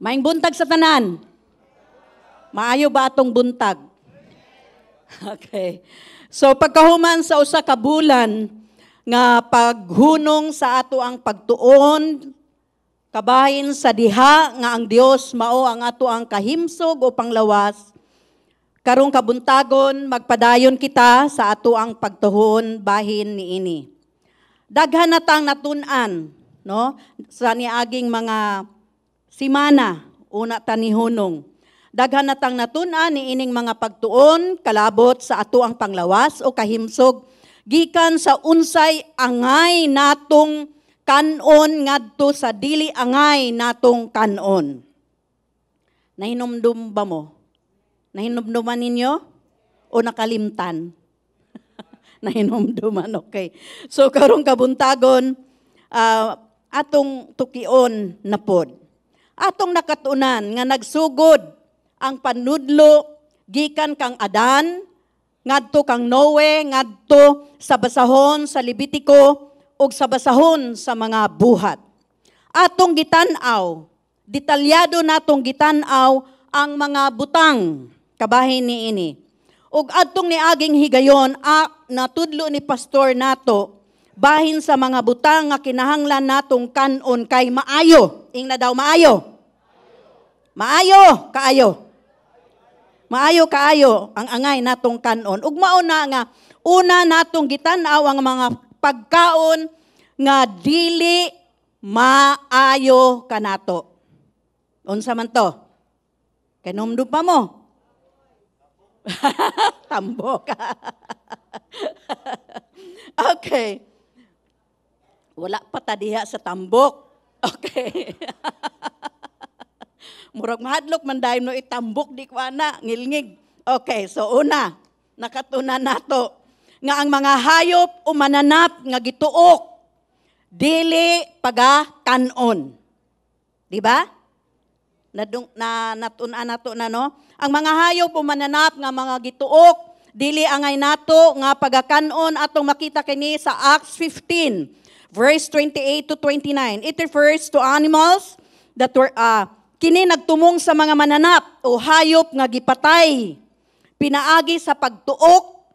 Maing buntag sa tanan. Maayo ba atong buntag? Okay. So pagkahuman sa usa ka bulan nga paghunong sa ato ang pagtuon, kabahin sa diha nga ang Dios mao ang ato ang kahimsog o panglawas. Karong kabuntagon magpadayon kita sa ato ang pagtuhon bahin niini. Daghan na tang natun-an, no? Sa niaging mga simana, una ta ni hunong. Daghan na tang natun-an niining mga pagtuon kalabot sa ato ang panglawas o kahimsog gikan sa unsay angay natong kanon ngadto sa dili angay natong kanon. Nahinumdum ba mo? Nahinumduman ninyo o nakalimtan? Nahinumduman, okay. So karong kabuntagon, atong tukion na pod. Atong nakatunan nga nagsugod ang panudlo gikan kang Adan, ngadto kang Noe, ngadto sa basahon sa Levitico, ug sa basahon sa mga buhat. Atong gitan-aw, detalyado natong gitan-aw ang mga butang kabahin niini. Ug adtong niaging higayon natudlo ni pastor nato bahin sa mga butang nga kinahanglan natong kanon kay maayo. Ingna daw maayo. Maayo kaayo. Maayo kaayo ang angay natong kanon. Ug mao na nga una natong gitan-aw ang mga pagkaon nga dili maayo kanato. Unsa man to? Kanumdum pa mo? Tambok. Okay. Wala pa ta diha sa tambok. Okay. Murag mahadlok man dayon no itambok di ko ana ngilngig. Okay, so una, nakatunan nato nga ang mga hayop o mananap nga gituok dili paga-kanon. Di ba? Natun-an nato na no. Ang mga hayop o mananap nga mga gituok dili angay nato nga paga-kanon atong makita kini sa Acts 15 verse 28 to 29. It refers to animals that were kini nagtumong sa mga mananap o hayop nga gipatay pinaagi sa pagtuok,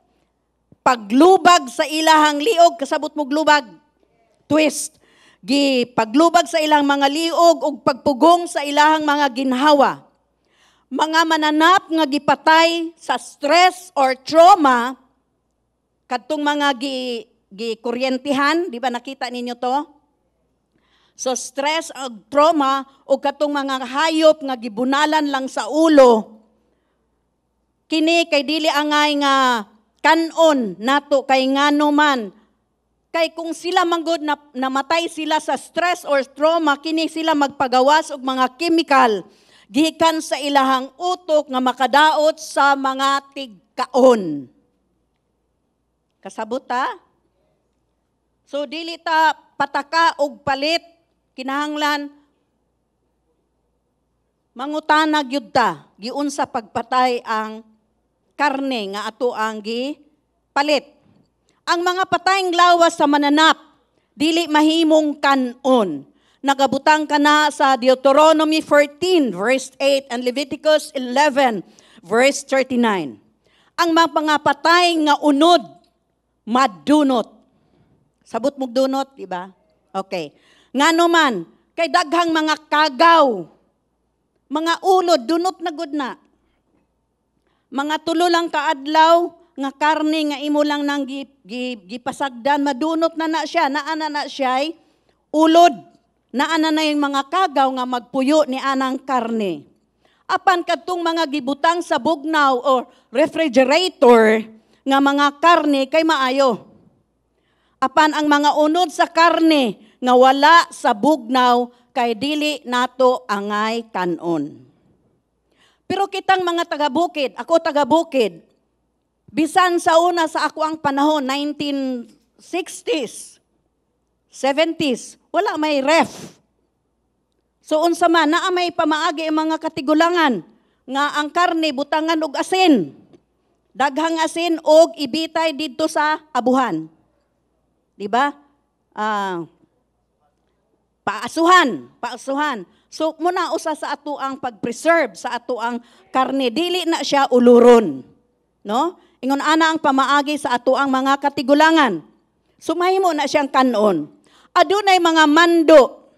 paglubag sa ilahang liog, kasabot mo glubag, twist, paglubag sa ilang mga liog ug pagpugong sa ilahang mga ginhawa. Mga mananap nga gipatay sa stress or trauma, kadtong mga gikuryentihan, di ba nakita ninyo to? So stress o trauma o katong mga hayop nga gibunalan lang sa ulo, kini kay dili angay nga kanon nato kay ngano man. Kay kung sila manggod na namatay sila sa stress or trauma, kini sila magpagawas og mga chemical gikan sa ilahang utok nga makadaot sa mga tigkaon. Kasabot ta? So dili ta pataka og palit, kinahanglan mangutana gyud ta giunsa pagpatay ang karne nga ato ang gipalit. Ang mga patayng lawas sa mananap dili mahimong kanon. Nagabutang kana sa Deuteronomy 14 verse 8 and Leviticus 11 verse 39. Ang mga patay nga unod madunot. Sabot mo dunot, di ba? Okay. Ngano man, kay daghang mga kagaw, mga ulod, dunot na gud na. Mga tulo lang kaadlaw, nga karne nga imo lang nang gipasagdan, madunot na siya, naana na siya, ulod, naana na yung mga kagaw nga magpuyo ni anang karne. Apan kadtong mga gibutang sa bugnaw or refrigerator, nga mga karne kay maayo. Apan ang mga unod sa karne nga wala sa bugnaw kay dili nato angay kanon. Pero kitang mga taga-bukid, ako taga-bukid, bisan sa una sa ako ang panahon, 1960s, 70s, wala may ref. So unsa man, naa may pamaagi ang mga katigulangan nga ang karne butangan og asin. Daghang asin og ibitay didto sa abuhan. Di ba? Paasuhan. So muna usa sa ato ang pag-preserve sa ato ang karne, dili na siya uluron. No? Ingon ana ang pamaagi sa ato ang mga katigulangan. So mahimo na siyang kanon. Adunay mga mando,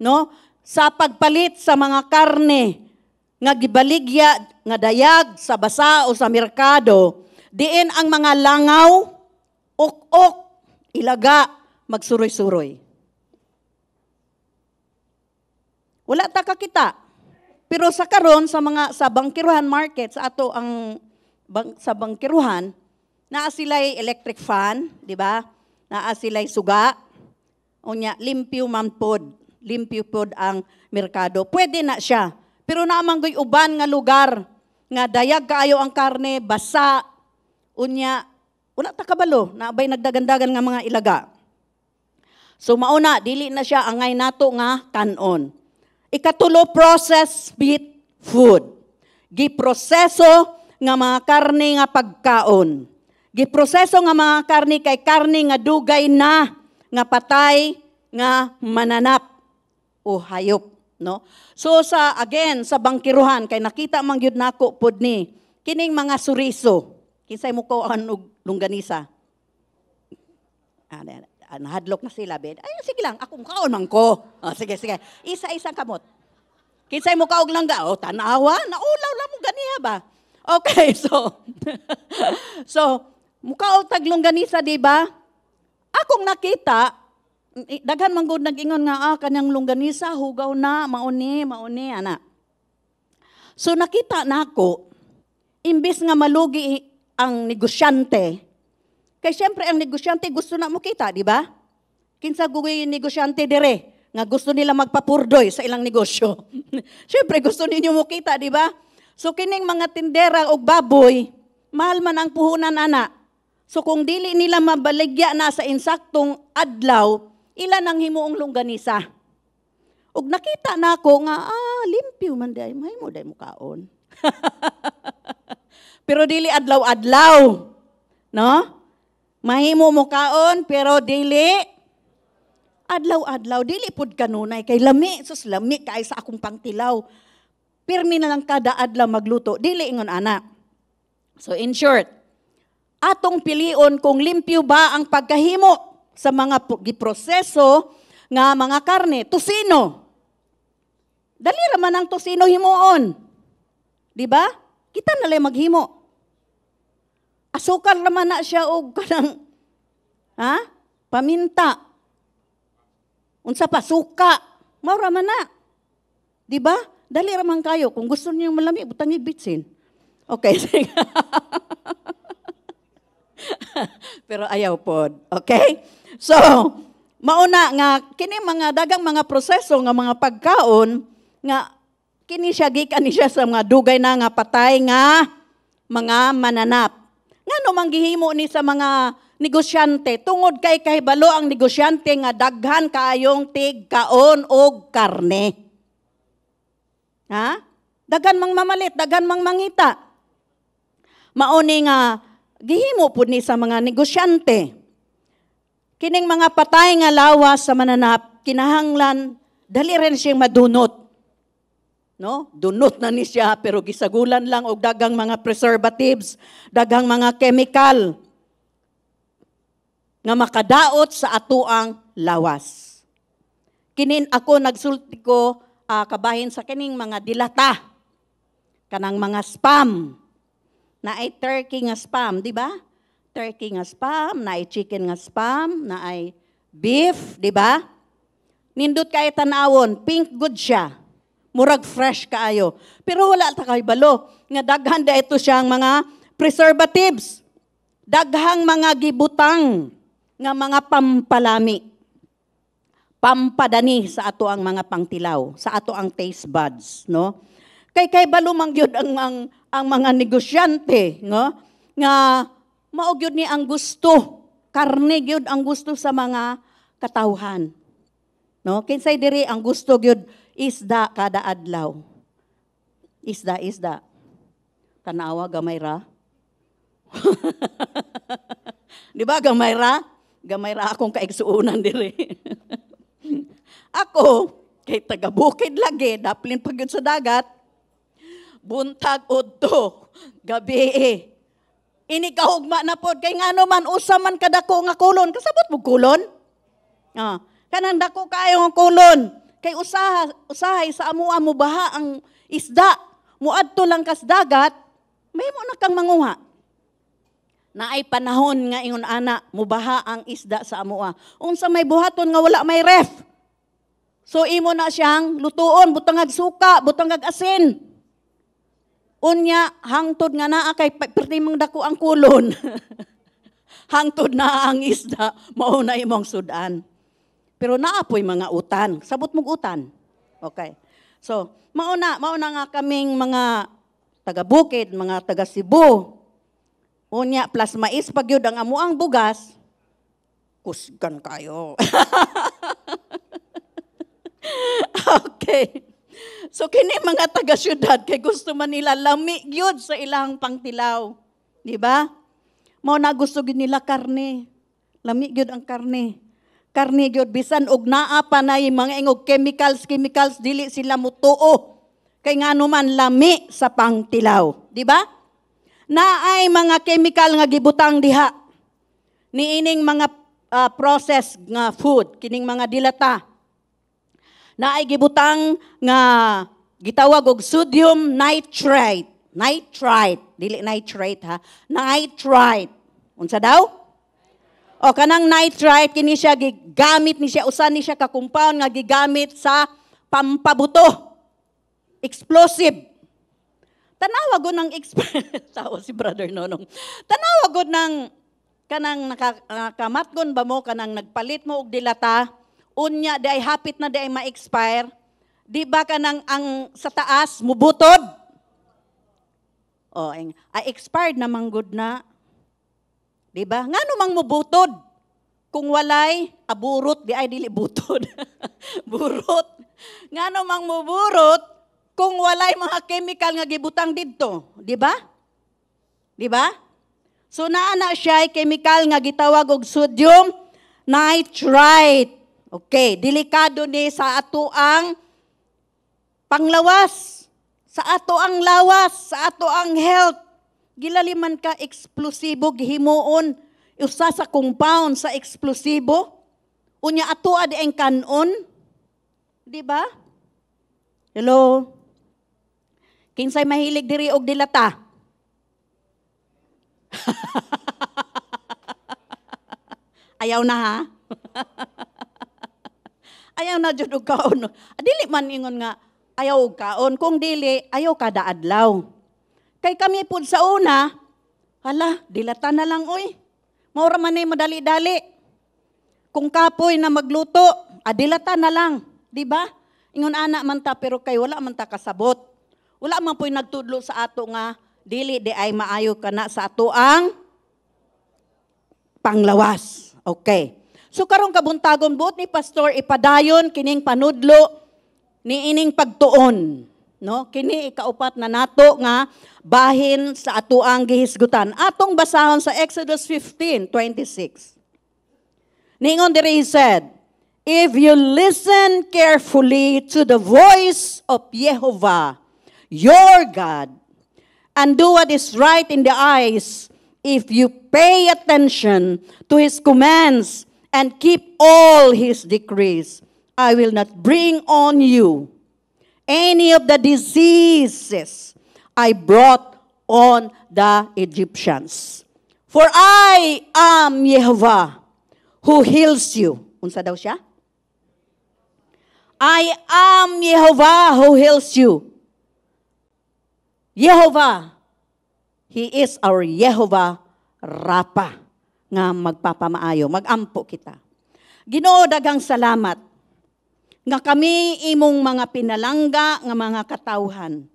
no, sa pagpalit sa mga karne nga gibaligya nga dayag sa basa o sa merkado, diin ang mga langaw, ok-ok, ilaga, magsuroy-suroy. Wala ta kakita. Pero sa karon sa bangkiruhan market, sa ato ang sa bangkiruhan, naa sila'y electric fan, di ba? Naa sila'y suga. Unya, limpyo man pod. Limpyo pod ang merkado. Pwede na siya. Pero naamang goy uban nga lugar nga dayag kaayo ang karne, basa. Unya, wala ta kabalo, naabay nagdagandagan nga mga ilaga. So mauna, dili na siya angay nato nga kanon. Ikatulo, processed meat food. Giproseso nga mga karne nga pagkaon. Giproseso nga mga karne kay karne nga dugay na, nga patay, nga mananap o hayop. No? So sa bangkiruhan, kay nakita man gyud nako pod ni, kining mga suriso, kinsay mo ko og longganisa. Nahadlok na sila, bed. Ay, sige lang, akong kaon man ko. Sige. Isa-isang kamot. Kinsay mo kaog langga? Tanawa, naulaw lang mo ganiya ba? Okay, so, mukaog taglong ganisa, di ba? Akong nakita, daghan man gud nag-ingon nga, kanyang longganisa, hugaw na, mauni, ana. So nakita nako, imbis nga malugi ang negosyante, kay siyempre ang negosyante gusto na mo kita, di ba? Kinsa gugoy negosyante dire, nga gusto nila magpapurdoy sa ilang negosyo. Siyempre gusto ninyo mo kita, di ba? So kining mga tindera o baboy, mahal man ang puhunan ana. So kung dili nila mabaligya na sa insaktong adlaw, ilan ang himuong longganisa. Ug nakita nako nga, limpyo man day, mahimo day mo kaon. Pero dili adlaw-adlaw. No? Mahimo mo kaon, pero dili adlaw-adlaw. Dili pud kanunay, kay lami, sus lami, kay sa akong pangtilaw. Pirmi na lang kada adlaw magluto. Dili ingon ana. So in short, atong pilion kung limpyo ba ang pagkahimo sa mga giproseso nga mga karne. Tosino. Dali raman ang tosino himuon. Di ba? Kita na lang maghimo. Asukal raman na siya og kanang paminta. Unsa pa suka. Mao raman na. Di ba? Dali raman kayo. Kung gusto niyo malami, butang bitsin. Okay. Pero ayaw pod. Okay? So, mauna nga, kini mga dagang mga proseso nga mga pagkaon, nga kini siya, gikan siya sa mga dugay na nga patay nga mga mananap. Nga no manggihimo ni sa mga negosyante, tungod kay kahibalo ang negosyante nga daghan kaayong tig-kaon og karne. Ha? Daghan mang mamalit, daghan mang mangita. Mauni nga, gihimo po ni sa mga negosyante. Kining mga patay nga lawas sa mananap, kinahanglan, dali rin siyang madunot. No? Dunot na ni siya, pero gisagulan lang og dagang mga preservatives, dagang mga chemical, nga makadaot sa atuang lawas. Kinin ako, nagsulti ko, kabahin sa kining mga dilata, kanang mga spam, na ay turkey nga spam, di ba? Turkey nga spam, na ay chicken nga spam, na ay beef, di ba? Nindot kay tanawon, pink good siya. Murag fresh kaayo. Pero wala ta kay balo. Nga daghan da ito siyang mga preservatives. Daghang mga gibutang nga mga pampalami. Pampadani sa ato ang mga pangtilaw, sa ato ang taste buds, no? Kay balo man gyud ang mga negosyante, no? Nga mao gyud ni ang gusto, karne gyud ang gusto sa mga katawhan. No? Kinsay diri ang gusto gyud isda kada adlaw. Isda. Tanawa gamay ra. Di ba gamay ra? Gamay ra akong kaigsuunan diri. Ako, Kay taga-bukid lagi, daplin pag yun sa dagat, buntag udto, gabi Ini kahugma na pod, kay nga man, usa man kadako nga kulon, kasabot mo kulon? Kanang dako kayo nga kulon, kay usahay sa amuha mo baha ang isda, muadto lang kas dagat, may mo na kang manguha. Naay panahon nga ingon ana, mubaha ang isda sa amuha. Unsa may buhaton nga wala may ref. So imo na siyang lutuon, butangag suka, butangag asin. Unya, hangtod nga naa kay pertimang dako ang kulon. Hangtod na ang isda, mauna imong sudan. Pero naapoy mga utan. Sabot mong utan. Okay. So, mauna nga kaming mga taga-bukid, mga taga-Cebu. Unya, plus mais pagyud ang amuang bugas, kusgan kayo. Okay. So, kini mga taga-syudad, kay gusto man nila lami gyud sa ilang pangtilaw. Di ba? Mao na gusto gyud nila karne. Lami gyud ang karne. Karne gyud bisan og naa pa na yung mga ingog chemicals dili sila mutuo. Kay ngano man lami sa pangtilaw, di ba? Naay mga chemical nga gibutang diha. Niining mga processed nga food, kining mga dilata. Naay gibutang nga gitawag og sodium nitrate. Dili nitrate ha. Nitrite. Unsa daw? O kanang nitrite kini siya gigamit ni siya usan ni siya ka compound nga gigamit sa pampabuto. Explosive. Tanawa gud ng tawa si Brother Nonong. Tanawa gud ng kanang nakamatgon ba mo kanang nagpalit mo og dilata, unya di ay hapit na di ay ma-expire. Di ba kanang ang sa taas mubutod? Ay expired na manggod na. Di ba? Ngano mang mubutod? Kung walay aburot di ay dili butod. Burot. Ngano mang muburot? Kung walay mga chemical nga gibutang didto, di ba? Di ba? So naana siya ay chemical nga gitawag og sodium nitrite. Okay, delikado ni sa ato ang panglawas, sa ato ang lawas, sa ato ang health. Gilaliman ka eksplosibo gihimuon usa sa compound sa eksplosibo. Unya ato adi ang kanon. Di ba? Hello. Kinsay mahilig diri og dilata? Ayaw na ha? Ayaw na jud og kaon. Dili man ingon nga ayaw og kaon, kung dili ayaw kada adlaw. Kay kami pud sa una, hala, dilata na lang oy. Maura man ay madali-dali. Kung kapoy na magluto, dilata na lang, di ba? Ingon ana man ta pero kay wala man ta kasabot. Wala man po'y nagtudlo sa ato nga, dili di ay maayo ka na sa ato ang panglawas. Okay. So karong kabuntagon buot ni Pastor ipadayon kining panudlo ni ining pagtuon. No? Kini ikaupat na nato nga bahin sa ato ang gihisgutan. Atong basahon sa Exodus 15:26. Ningon diri he said, if you listen carefully to the voice of Jehovah, your God, and do what is right in the eyes, if you pay attention to His commands and keep all His decrees, I will not bring on you any of the diseases I brought on the Egyptians. For I am Jehovah who heals you. Unsa daw siya? I am Jehovah who heals you. Jehovah, He is our Jehovah Rapha, nga magpapamaayo, magampo kita. Ginoo, daghang salamat, nga kami imong mga pinalangga, nga mga katawhan,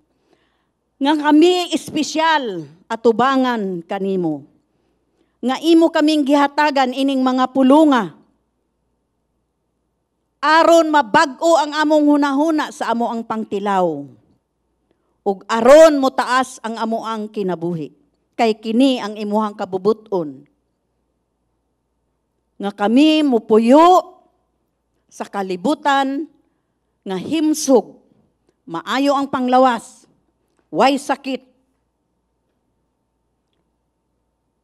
nga kami espesyal atubangan kanimo, nga imo kaming gihatagan ining mga pulunga, aron mabag-o ang among hunahuna sa amo ang pangtilaw. Ug aron mo taas ang amoang kinabuhi. Kay kini ang imuhang kabubuton. Nga kami mupuyo sa kalibutan, nga himsog, maayo ang panglawas, way sakit,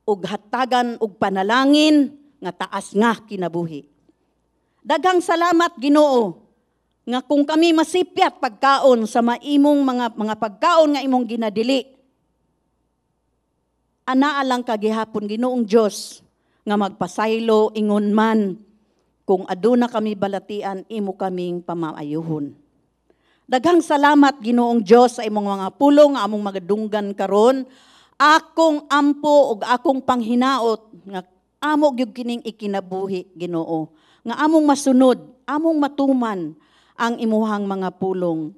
ug hatagan og panalangin nga taas nga kinabuhi. Daghang salamat Ginoo nga kung kami masipyat pagkaon sa maimong mga pagkaon nga imong ginadili. Anaa lang kagihapon Ginoong Dios nga magpasaylo ingon man kung aduna kami balatian imo kaming pamaayuhon. Daghang salamat Ginoong Dios sa imong mga pulong nga among magadunggan karon. Akong ampo ug akong panghinaot nga amo gyud kining ikinabuhi Ginoo. Nga among masunod, among matuman ang imuhang mga pulong.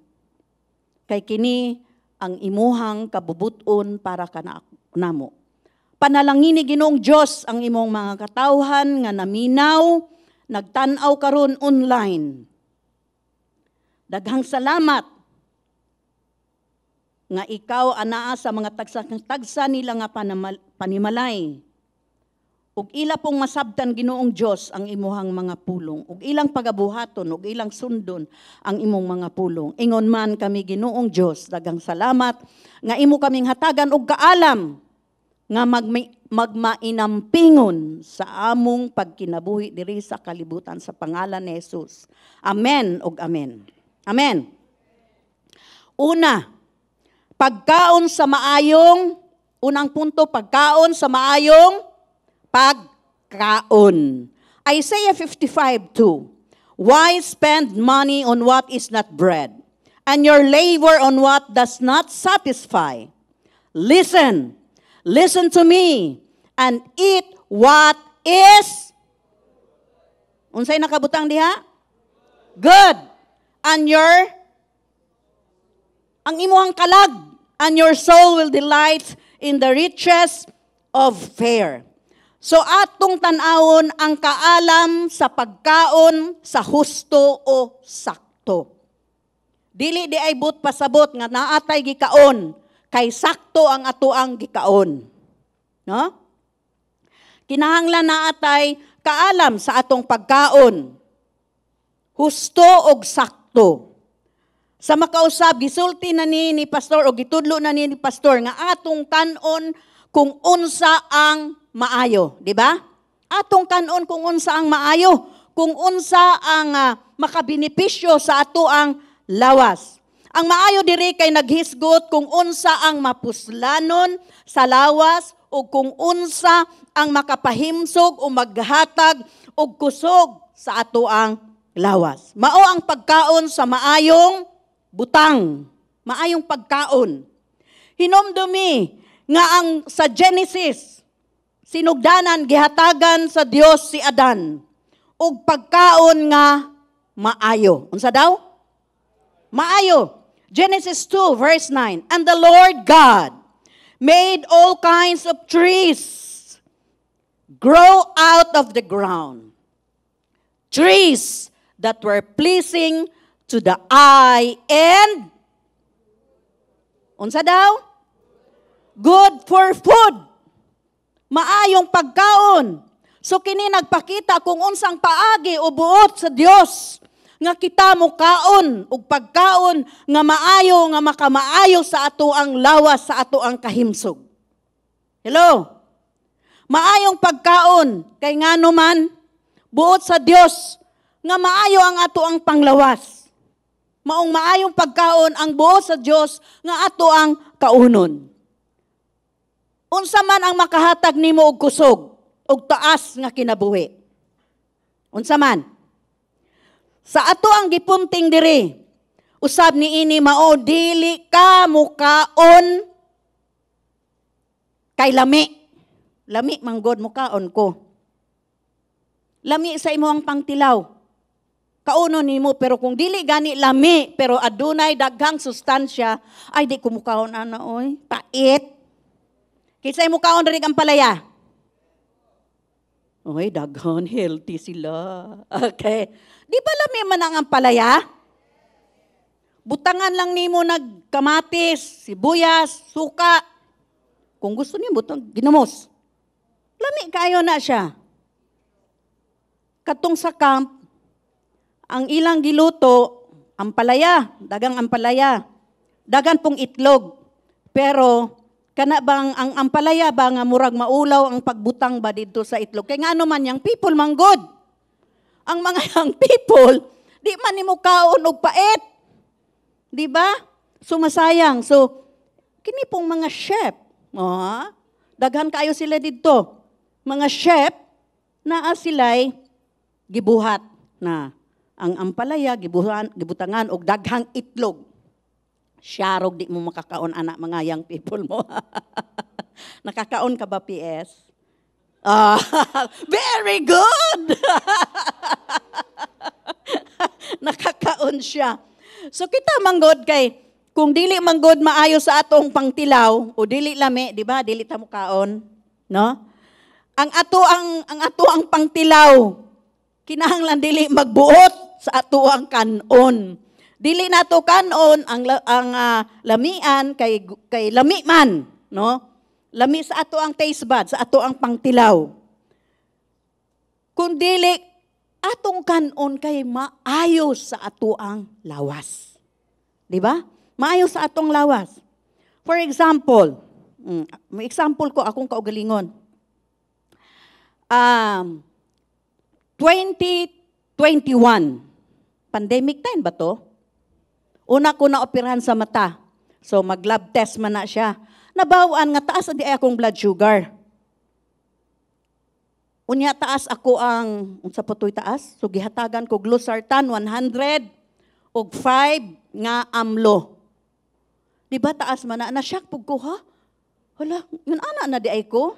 Kay kini ang imuhang kabubuton para kanamo. Panalangin ni Ginoong Dios ang imong mga katawhan nga naminaw, nagtan-aw karon online. Daghang salamat nga ikaw anaa sa mga tagsa nila nga panimalay. Ug ila pong masabtan Ginoong Dios ang imuhang mga pulong. Ug ilang pagabuhaton, ug ilang sundon ang imong mga pulong. Ingon man kami Ginoong Dios, daghang salamat nga imo kaming hatagan og kaalam nga magmainampingon sa among pagkinabuhi diri sa kalibutan sa pangalan ni Jesus. Amen ug amen. Amen. Una, pagkaon sa maayong, unang punto, pagkaon sa maayong pagkaon. Isaiah 55:2. Why spend money on what is not bread, and your labor on what does not satisfy? Listen to me, and eat what is, unsay nakabutang diha? Good. And ang imuhang kalag, and your soul will delight in the riches of fare. So atong tan-awon ang kaalam sa pagkaon sa husto o sakto. Dili di ay but pasabot nga naatay gikaon, kay sakto ang atoang gikaon. No? Kinahanglan naatay kaalam sa atong pagkaon. Husto og sakto. Sa makausab, gisulti na ni pastor o gitudlo na ni pastor nga atong kanon kung unsa ang maayo, di ba? Atong kanon kung unsa ang maayo, kung unsa ang makabenepisyo sa ato ang lawas. Ang maayo diri kay naghisgot kung unsa ang mapuslanon sa lawas o kung unsa ang makapahimsog o maghatag og kusog sa ato ang lawas. Mao ang pagkaon sa maayong butang, maayong pagkaon. Hinomdumi nga ang sa Genesis, sinugdanan, gihatagan sa Dios si Adan, ug pagkaon nga maayo. Unsa daw? Maayo. Genesis 2 verse 9. And the Lord God made all kinds of trees grow out of the ground. Trees that were pleasing to the eye and unsa daw? Good for food. Maayong pagkaon. So kini nagpakita kung unsang paagi o buot sa Dios nga kita mo kaon ug pagkaon nga maayo nga makamaayo sa ato ang lawas, sa ato ang kahimsog. Hello. Maayong pagkaon kay ngano man buot sa Dios nga maayo ang ato ang panglawas. Maong maayong pagkaon ang buot sa Dios nga ato ang kaunon. Unsa man ang makahatag nimo og kusog og taas nga kinabuhi. Unsa man? Sa ato ang gipunting diri, usab niini mao dili ka mukaon kay lami. Lami manggod mukaon ko. Lami sa imong pangtilaw. Kauno nimo, pero kung dili gani lami, pero adunay daghang sustansya, ay di kumukaon ana oy, pait. Kisay mo kaon diri ang palaya. Oy, daghan healthy sila. Okay. Di ba lami man ang palaya? Butangan lang nimo nagkamatis, sibuyas, suka. Kung gusto niyo butang ginamos. Lami kayo na siya. Katong sa camp, ang ilang giluto, ampalaya, dagang ampalaya. Dagan pong itlog. Pero kana bang ang ampalaya ba nga murag maulaw ang pagbutang ba dito sa itlog? Kay ngano man yang people manggod. Ang mga young people, di man nimo kaon og pait. Di ba? Sumasayang. So, kini pong mga chef, daghan kayo sila dito. Mga chef, naa sila'y gibuhat na ang ampalaya, gibutangan og daghang itlog. Syarog di mo makakaon anak mga young people mo. Nakakaon ka ba, PS? Very good! Nakakaon siya. So kita manggod kay, kung dili manggod maayo sa atong pangtilaw, o dili lami, di ba? Dili ta mo kaon, no? Ang ato ang pangtilaw, kinahanglan dili magbuot sa ato ang kanon. Dili nato kanon ang lamian kay lami man, no? Lami sa ato ang taste bud, sa ato ang pangtilaw. Kung dili atong kanon kay maayo sa ato ang lawas. Di ba? Maayo sa atong lawas. For example, may example ko akong kaugalingon. 2021, pandemic time ba to? Una ko na operahan sa mata. So mag-lab test man na siya. Nabawaan nga taas di akong blood sugar. Unya taas ako ang, unsa pa to'y taas? So gihatagan ko Glosartan 100 og 5 nga amlo. Di ba taas man na? Na-shock po ko, ha? Hala, yun ana na di ay ko.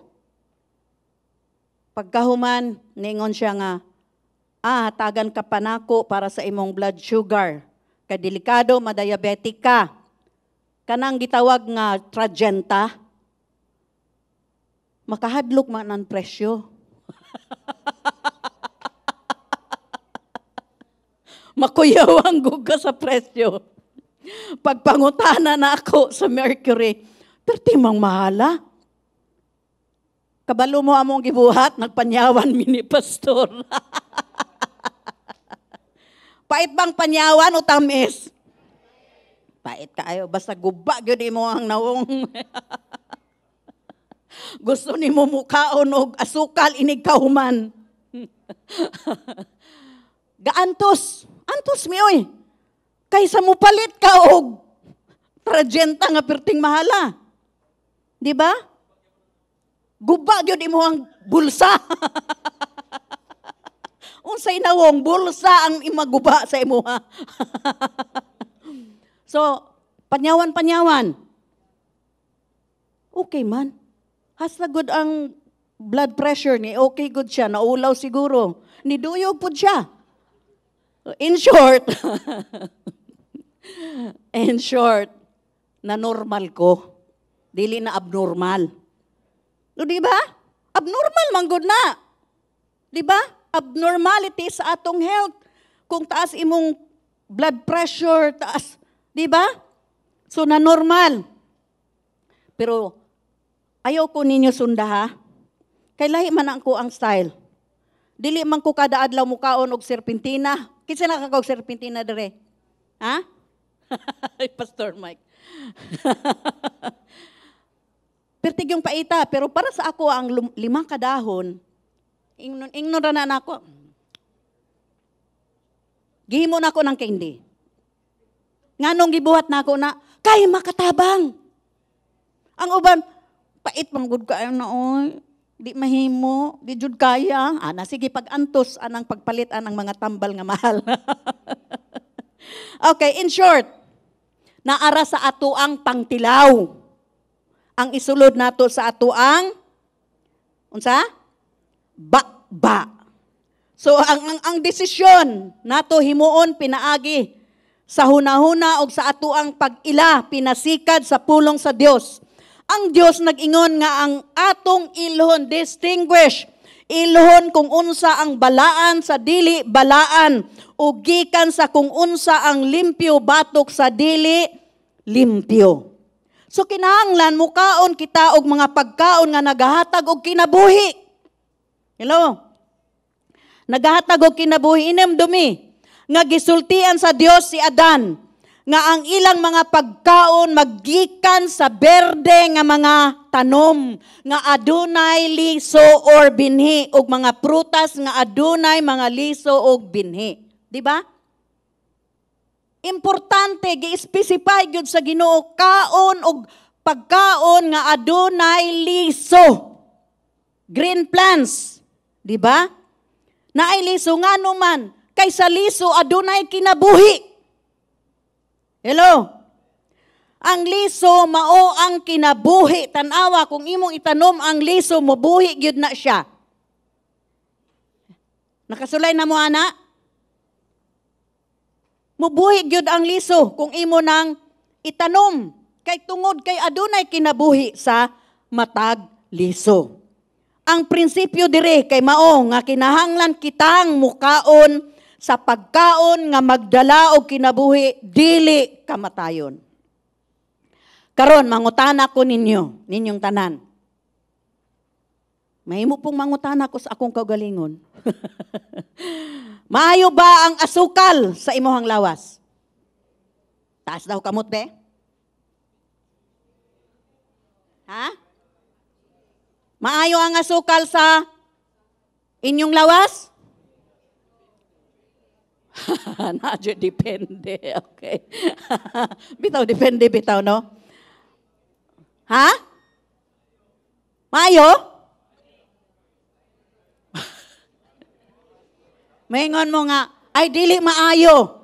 Pagkahuman, ningon siya nga, tagan ka pa nako para sa imong blood sugar. Kay delikado, madiabetic ka. Kanang gitawag nga Trajenta, makahadlok man ang presyo. Makuyaw ang guga sa presyo. Pagpangutana na ako sa Mercury, pero timang mahala. Kabalo mo among gibuhat, nagpanyawan mini pastor. Pait bang panyawan o tamis? Pait kaayo, basta guba gyud imo ang nawong. Gusto nimo mukaon og asukal inig kahuman. Gaantos, antos mi oy. Kaysa mo palit ka og Trajenta nga perting mahala. Di ba? Guba gyud imo ang bulsa. Unsay nawong bulsa ang imaguba sa imo ha. So, panyawan. Okay man. Hasta good ang blood pressure ni, okay good siya, naulaw siguro. Niduyog po siya. In short, na normal ko. Dili na abnormal. O, di ba? Abnormal man good na. Di ba? Abnormality sa atong health. Kung taas imong blood pressure, taas, di ba? So, na normal. Pero, ayaw ko ninyo sunda ha. Kay lahi man ako ang style. Dili man ko kada adlaw mukaon og serpentina. Kinsa nakakaog serpentina dire? Ha? Pastor Mike. Pertig yung paita, pero para sa ako ang 5 kadahon, ingnon ra na ako. Gihimo na ako ng candy. Nganong gibuhat na ako na, kay makatabang. Ang uban, pait mang gud kaayo na oy. Di mahimo, di jud kaya. Sige pag-antos anang pagpalit anang mga tambal nga mahal. Okay, in short, naara sa ato ang pangtilaw. Ang isulod nato sa ato ang unsa? Ba. So ang desisyon nato himuon pinaagi sa hunahuna og sa ato ang pag-ila pinasikad sa pulong sa Dios. Ang Dios nag-ingon nga ang atong ilhon distinguish. Ilhon kung unsa ang balaan sa dili balaan ug gikan sa kung unsa ang limpyo batok sa dili limpyo. So kinahanglan mukaon kita og mga pagkaon nga nagahatag og kinabuhi. Hello. Nagahatag og kinabuhi inom dumi. nga gisultian sa Dios si Adan nga ang ilang mga pagkaon maggikan sa berde nga mga tanom nga adunay liso or binhi ug mga prutas nga adunay mga liso ug binhi. Di ba? Importante gi-specify gyud sa Ginoo kaon ug pagkaon nga adunay liso. Green plants, di ba? Naay liso nga naman kaysa liso adunay kinabuhi. Hello? Ang liso mao ang kinabuhi. Tanawa, kung imong itanom ang liso, mabuhi gyud na siya. Nakasulay na mo, ana? Mabuhi gyud ang liso kung imo nang itanom. Kay tungod kay adunay kinabuhi sa matag liso. Ang prinsipyo dire kay mao nga kinahanglan kitang mukaon sa pagkaon nga magdala og kinabuhi dili kamatayon. Karon mangutana ko ninyong tanan. Mahimo pong mangutana ko sa akong kaugalingon. Maayo ba ang asukal sa imuhang lawas? Taas daw kamot be? Ha? Maayo ang asukal sa inyong lawas? Nadyo depende. Okay. Bitaw, depende, bitaw, no? Ha? Maayo? Maingon mo nga, ay dili maayo.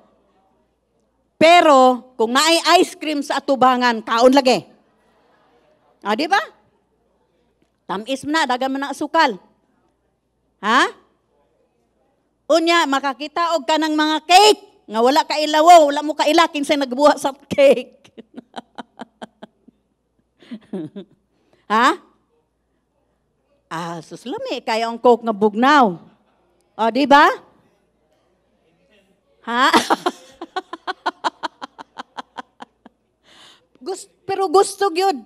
Pero, kung naay ice cream sa atubangan, kaon lagi. Ah, di ba? Tamis na, dagan mo na asukal. Ha? Unya, makakita og kanang mga cake nga wala ka ilawo, wala mo ka ila kinsay nagbuhat sa cake. Ha? Suslami kayo ang coke nga bugnaw. O, di ba? Ha? Pero gusto gyud.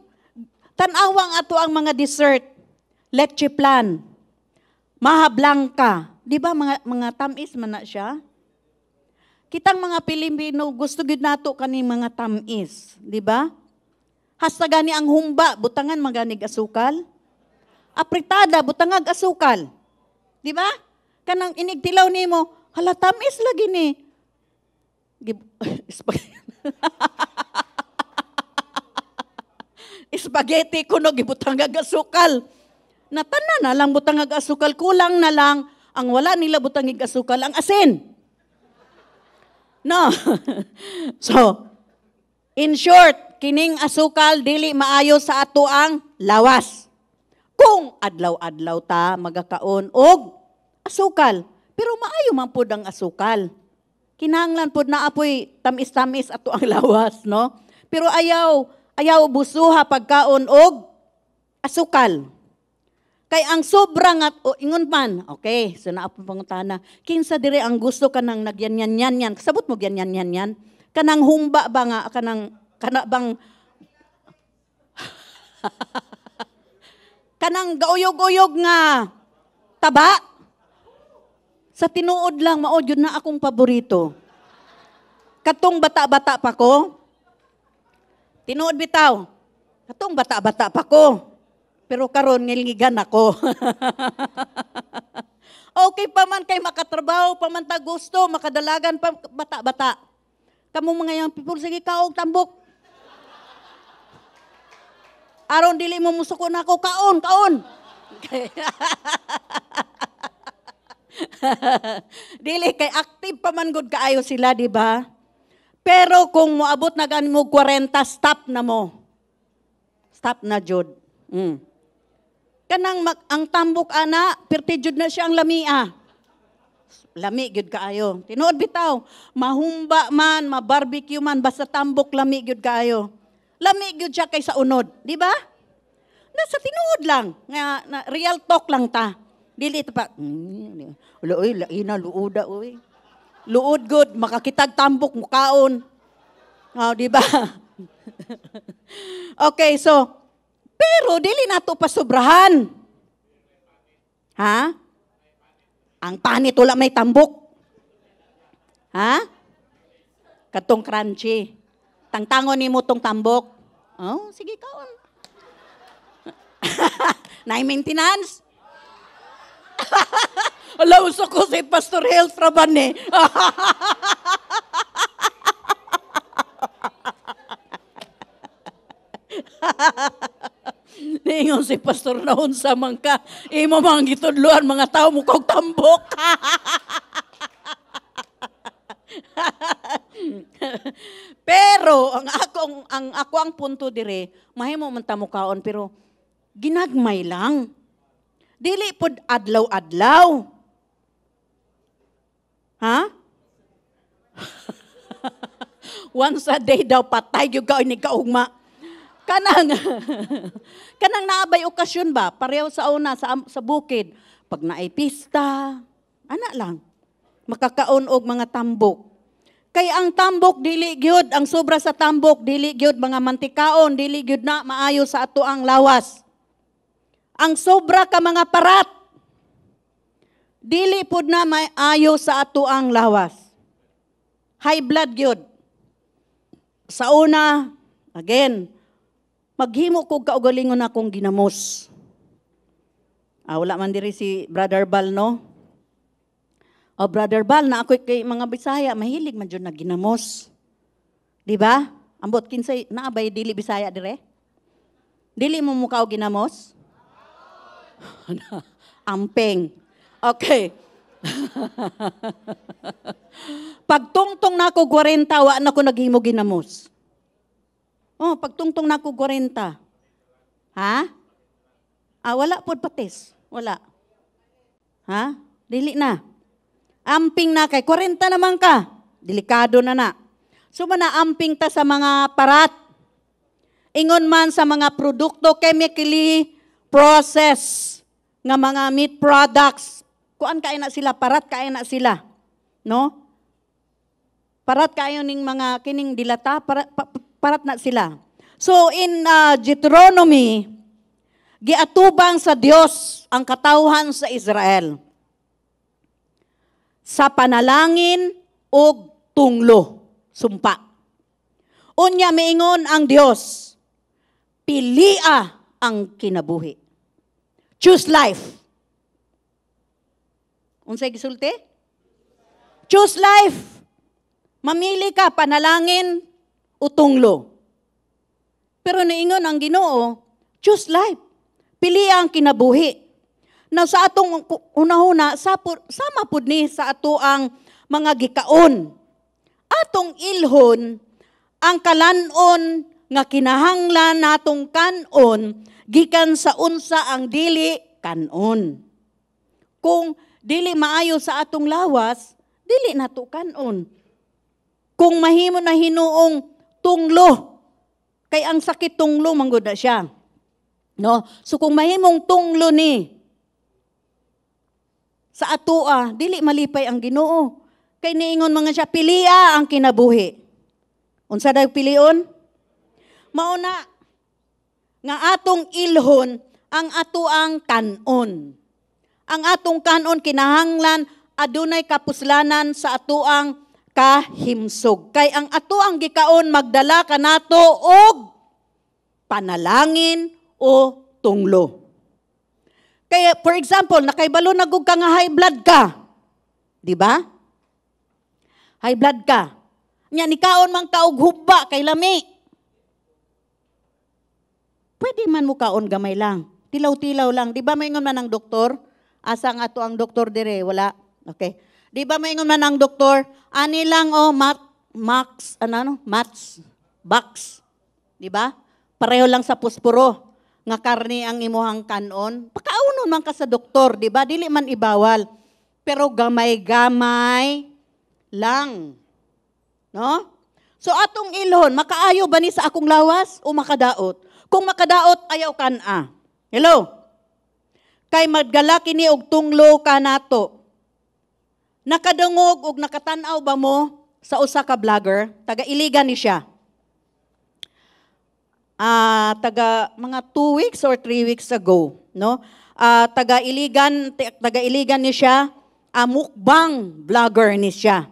Tan-awang ato ang mga dessert. Leche plan. Maha blanca. Di ba mga tamis man na siya? Kitang mga Pilipino, gusto gid nato kaning mga tamis. Di ba? Hasta gani ang humba, butangan maganig asukal. Apritada, butangag asukal. Di ba? Kanang inigtilaw nimo, hala tamis lagi ni. Spaghetti kuno gibutangag asukal. Natana na lang butangag asukal, kulang na lang ang wala nila butangig asukal, ang asin. No. So, in short, kining asukal dili maayo sa ato ang lawas. Kung adlaw-adlaw ta magakaon og asukal, pero maayo man pud ang asukal. Kinahanglan pud na apoy tamis-tamis ato ang lawas, no? Pero ayaw busuha pagkaon og asukal. Kay ang sobrang ingon man, okay, so naapong pangutana, kinsa dire ang gusto kanang nagyan-yan-yan, kasabot mo yan-yan-yan, kanang humba ba nga, kana bang, kanang gauyog-uyog nga taba, sa tinuod lang, maod yun na akong paborito. Katong bata-bata pa ko, tinuod bitaw, katong bata-bata pa ko, pero karon ngilngigan ako. Okay pa man kay makatrabaho, pa man ta gusto, makadalagan pa bata-bata. Kamu mga young people, sige kaog tambok. Aron dili mo musuko na ako, kaon. Okay. Dili kay active pa man gud kaayo sila, di ba? Pero kung moabot na gani mo 40, stop na mo. Stop na jud. Kanang ang tambok ana, perti jud na siya ang lamia. Lami gyud kaayo. Tinuod bitaw, mahumba man, ma-barbecue man, basta tambok lami gyud kaayo. Lami gyud siya kaysa unod, di ba? Nasa tinuod lang, nga na, real talk lang ta. Dili ito pa, uy, laina, luuda, uy. Luod good, makakitag tambok, mukaon. Oh, di ba? Okay, so, pero dili nato pa sobrahan. Ha? Ang panit wala may tambok. Ha? Katong crunchy. Tangtangon ni mo tong tambok. Oh, sige kaon. Nay maintenance? Ala, uso ko si Pastor Health Raban eh. Ningon si Pastor naon sa mangka. Imo mga gitudluan mga tao mo kog tambok. Pero ang ako ang punto dire, mahimo man ta mo kaon pero ginagmay lang. Dili pod adlaw-adlaw. Ha? Once a day daw patay gyud ka ni kaugma. Kanang naabay okasyon ba? Pareho sa una sa bukid. Pag naay pista, ana lang. Makakaon og mga tambok. Kay ang tambok dili gyud, ang sobra sa tambok dili gyud mga mantikaon, dili gyud na maayo sa ato ang lawas. Ang sobra ka mga parat, dili pud na maayo sa ato ang lawas. High blood gyud. Sa una, again, maghimo ko kaugalingon akong ginamos. Wala man diri si Brother Bal, no? Brother Bal, na ako kay mga Bisaya, mahilig man dyan na ginamos. Di ba? Ambot, kinsay, naabay dili Bisaya dire? Dili mo mukha o ginamos? Ampeng. Okay. Pagtungtong na ako 40, wa na ko naghimo ginamos. Pagtungtong na ako 40. Ha? Wala pod patis. Wala. Ha? Dili na. Amping na kay 40 naman ka. Delikado na na. So amping ta sa mga parat. Ingon man sa mga produkto chemically processed nga mga meat products. Kuan kay na sila, parat kay na sila. No? Parat kayo ning mga kining dilata, parat na sila. So in Deuteronomy, giatubang sa Dios ang katawhan sa Israel sa panalangin o tunglo, sumpa. Unya miingon ang Dios, pilia ang kinabuhi. Choose life. Unsay gisulti? Choose life. Mamili ka, panalangin o tunglo. Pero niingon ang Ginoo, choose life. Pili ang kinabuhi. Na sa atong una-una, sama pud ni sa ato ang mga gikaon. Atong ilhon, ang kalanon nga kinahanglan natong kanon, gikan sa unsa ang dili kanon. Kung dili maayo sa atong lawas, dili nato kanon. Kung mahimo na hinuong tunglo, kay ang sakit tunglo manggod na siya. No? So kung mahimong tunglo ni sa atoa, dili malipay ang Ginoo. Kay niingon mga siya, pilia ang kinabuhi. Unsa daw pilion? Mauna nga atong ilhon ang atoang kanon. Ang atong kanon kinahanglan adunay kapuslanan sa atoang kahimsog. Kay ang atoang gikaon magdala kanato og panalangin o tunglo. Kaya for example, nakaibalo na gug ka nga high blood ka. Di ba? High blood ka. Nya nikaon man ka og hubba kay lami. Pwede man mo kaon gamay lang. Tilaw-tilaw lang. Di ba maingon man ang doktor? Asa nga to ang doktor dire? Wala. Okay. Di ba maingon man ang doktor? Ani lang box. Di ba? Pareho lang sa puspuro nga karne ang imuhang kanon. Pakaunon man ka sa doktor, di ba? Dili man ibawal. Pero gamay-gamay lang. No? So atong ilhon, makaayo ba ni sa akong lawas o makadaot? Kung makadaot, ayaw kana. Hello? Kay magdala kini og tunglo kanato. Nakadungog og nakatan-aw ba mo sa usa ka vlogger? Taga-Iligan ni siya. Taga mga 2 weeks or 3 weeks ago, no? Taga-Iligan ni siya, mukbang vlogger ni siya.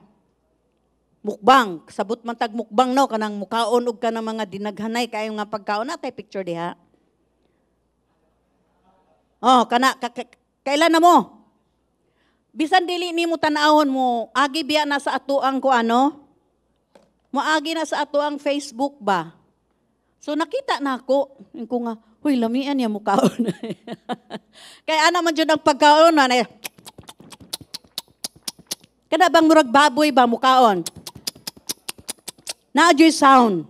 mukbang, sabot man tag mukbang no, kanang mukaon og ka ng mga dinaghanay kayo nga pagkaon natay picture diha. Oh, kailan na mo? Bisan dili nimo tan-awon mo, agi biya na sa ato ang kuano? Moagi na sa ato ang Facebook ba? So nakita na ako, ko nga, huy lamian ya mukaon. Kaya ana man jud ang pagkaon na kada bang murag baboy ba mukaon? Na-adjust sound.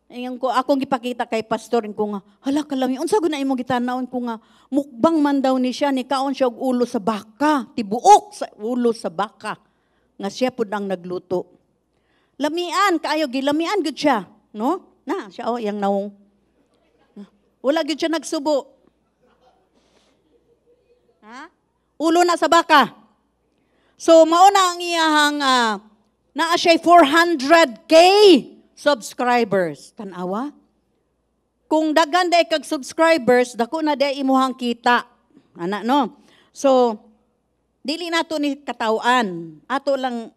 Ayun ko, akong gipakita kay pastor, ko nga, hala kalami, unsa gud na imong gitanawon ko nga, mukbang man daw ni siya, ni kaon siya og ulo sa baka, tibuok sa ulo sa baka, nga siya pud ang nagluto. Lamian, kaayo, gilamian gud siya, no? Na, siya yang naong. Wala gud siya nagsubo. Ha? Ulo na sa baka. So, mauna ang iyahang, naa siya 400K subscribers. Tanawa? Kung daghan day kag subscribers, dako na day imuhang kita. Ana no? So, dili nato ni katawan. Ato lang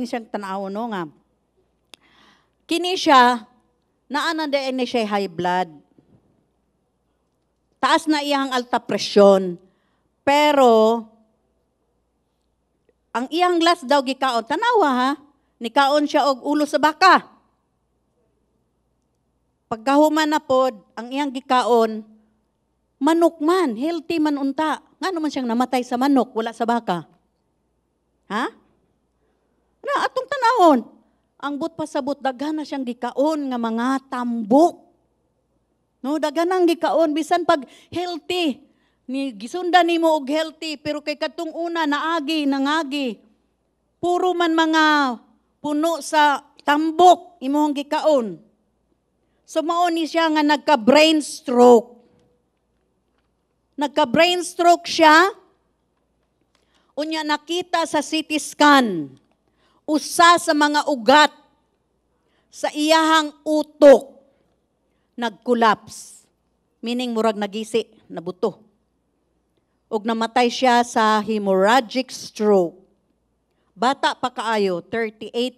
siyang tanaw no nga. Kini siya, naa na day ni siya high blood. Taas na iyang alta presyon. Pero, ang iyang last daw gikaon, tanawa ha, nikaon siya og ulo sa baka. Pagkahuman na pod, ang iyang gikaon, manok man, healthy man unta. Nga naman siyang namatay sa manok, wala sa baka. Ha? Na, atong tanahon, ang but pasabot, daghan na siyang gikaon nga mga tambok. No, daghan ang gikaon, bisan pag healthy, ni gisundan nimo og healthy, pero kay katong una, nangagi, puro man mga puno sa tambok, imong gikaon. So mauni siya nga nagka-brain stroke. Nagka-brain stroke siya. Unya nakita sa CT scan. Usa sa mga ugat sa iyahang utok nag-collapse. Meaning murag nagisi, nabuto. Ug namatay siya sa hemorrhagic stroke. Bata pa kaayo, 38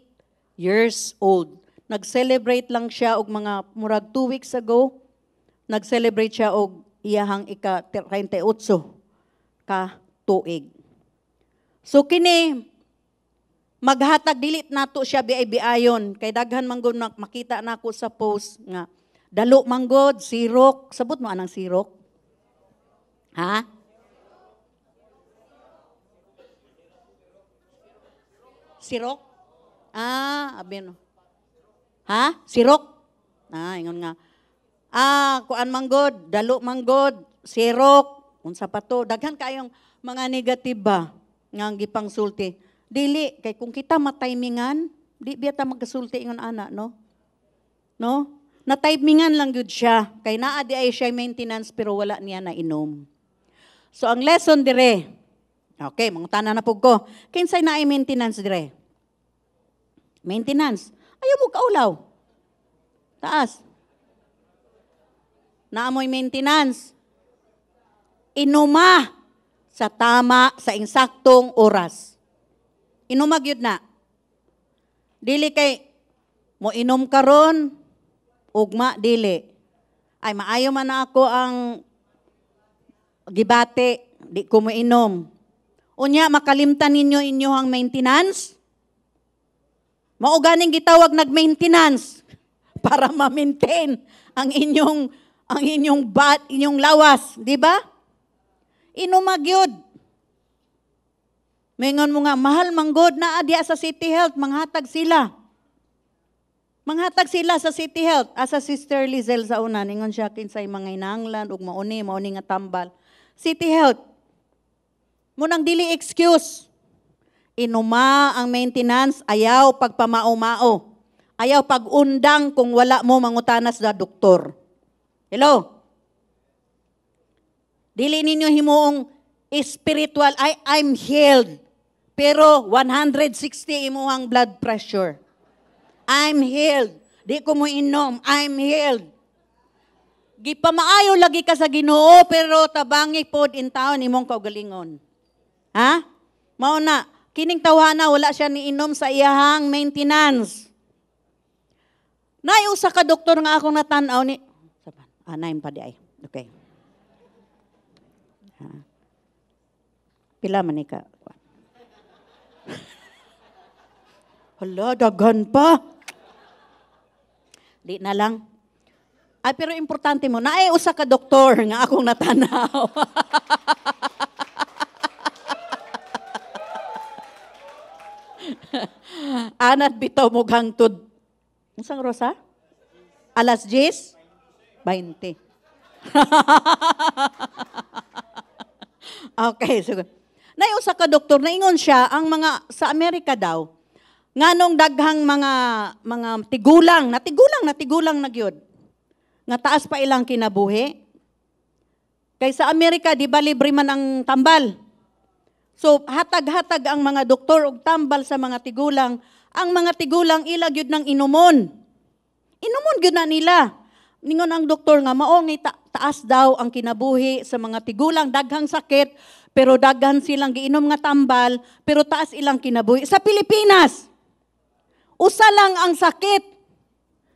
years old. Nag-celebrate lang siya og mga murag 2 weeks ago. Nag-celebrate siya og iyahang ika-38 ka tuig. So kini maghatag dilit nato siya biay-biayon kay daghan man gud makita nako sa post nga dalo manggod sirok. Sabot mo anang sirok? Ha? Sirok? Abin. Ha? Sirok? Ingon nga. Kuan manggod, dalo manggod, sirok, unsa pa to. Daghan kayong mga negative ba nga gipangsulti. Dili kay kung kita matimingan, di biya ta magkasulti ingon ana, no? No? Na-timingan lang gud siya kay naa di ay siya maintenance pero wala niya na inom. So ang lesson dire. Okay, mangutana na pug ko. Kinsay na ay maintenance dire? Maintenance. Ayaw mo kaulaw. Taas. Naamoy maintenance. Inuma sa tama, sa insaktong oras. Inumag yun na. Dili kay, mo inom karon, ugma, dili. Ay, maayo man na ako ang gibate, di ko mo inom. Unya, makalimtan ninyo inyong maintenance. Mao ganing gitawag nag-maintenance para ma-maintain ang inyong lawas, di ba? Inumag yun. Mingon mo nga, mahal manggod na adya sa City Health, manghatag sila. Manghatag sila sa City Health. Asa Sister Lizelle sa una, ningon siya kinsay mga inanglan, ug mauni nga tambal. City Health. Munang dili excuse. Inuma ang maintenance, ayaw pagpamao-mao. Ayaw pag-undang kung wala mo mangutanas sa doktor. Hello? Dili ninyo himuong spiritual, I'm healed. Pero 160 imuhang blood pressure. I'm healed. Di ko mo inom, I'm healed. Gipamaayo lagi ka sa Ginoo pero tabangi pod in taon imong kaugalingon. Ha? Mao na, Kining tawhana wala siya niinom sa iyahang maintenance. Nay usa ka doktor nga akong natanaw ni naim pa di ay. Okay. Pila man ni ka? Hala, daghan pa. Di na lang. Ay, pero importante mo, naay usa ka doktor nga akong natanaw. Anat bitaw mo hangtod. Unsang rosa? Alas 10? 20. Okay, so naiusa ka doktor, naingon siya, ang mga, sa Amerika daw, nganong daghang mga tigulang na gyud. Nga taas pa ilang kinabuhi. Kay sa Amerika, di ba libre man ang tambal? So, hatag-hatag ang mga doktor og tambal sa mga tigulang. Ang mga tigulang ilag yun ng inumon. Inumon yun na nila. Ningon ang doktor nga, maong taas daw ang kinabuhi sa mga tigulang, daghang sakit, pero daghan silang giinom nga tambal, pero taas ilang kinabuhi. Sa Pilipinas, usa lang ang sakit.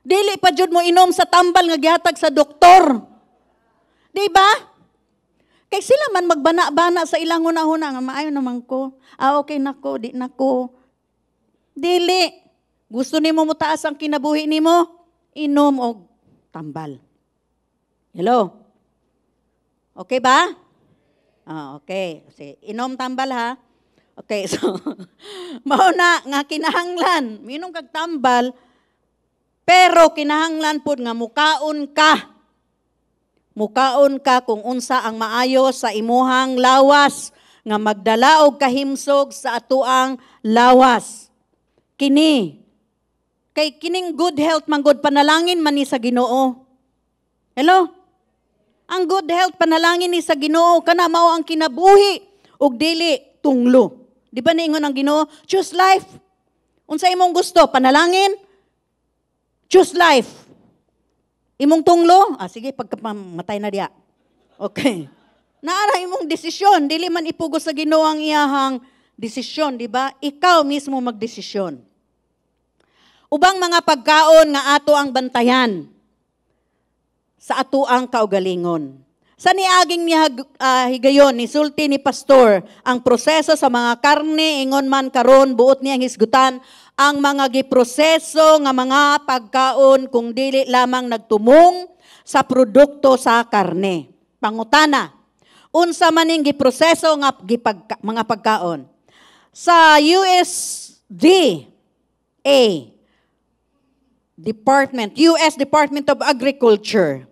Dili pa jud mo inom sa tambal nga gihatag sa doktor. Di ba? Kay sila man magbana-bana sa ilang huna-huna nga maayo naman ko. Okay nako, di nako. Dili. Gusto nimo mutaas ang kinabuhi nimo, inom og tambal. Hello? Okay ba? Okay. Kasi inom tambal ha. Okay, so mauna nga kinahanglan, minom kag tambal, pero kinahanglan pud nga mukaon ka. Mukaon ka kung unsa ang maayo sa imuhang lawas nga magdala og kahimsog sa atuang lawas. Kini kay kining good health manggod panalangin man ni sa Ginoo. Hello? Ang good health panalangin ni sa Ginoo kana mao ang kinabuhi ug dili tunglo. Di ba niingon ang Ginoo, choose life. Unsa imong gusto, panalangin? Choose life. Imong tunglo? Sige, pagkamatay na diya. Okay. Naara imong desisyon, dili man ipugos sa Ginoo ang iyahang desisyon, di ba? Ikaw mismo magdesisyon. Ubang mga pagkaon nga ato ang bantayan sa ato ang kaugalingon. Sa niaging higayon, ni sulti ni pastor, ang proseso sa mga karne, ingon man karon buot niyang hisgutan, ang mga giproseso nga mga pagkaon kung dili lamang nagtumong sa produkto sa karne. Pangutana, unsa maning giproseso nga mga pagkaon? Sa US Department of Agriculture,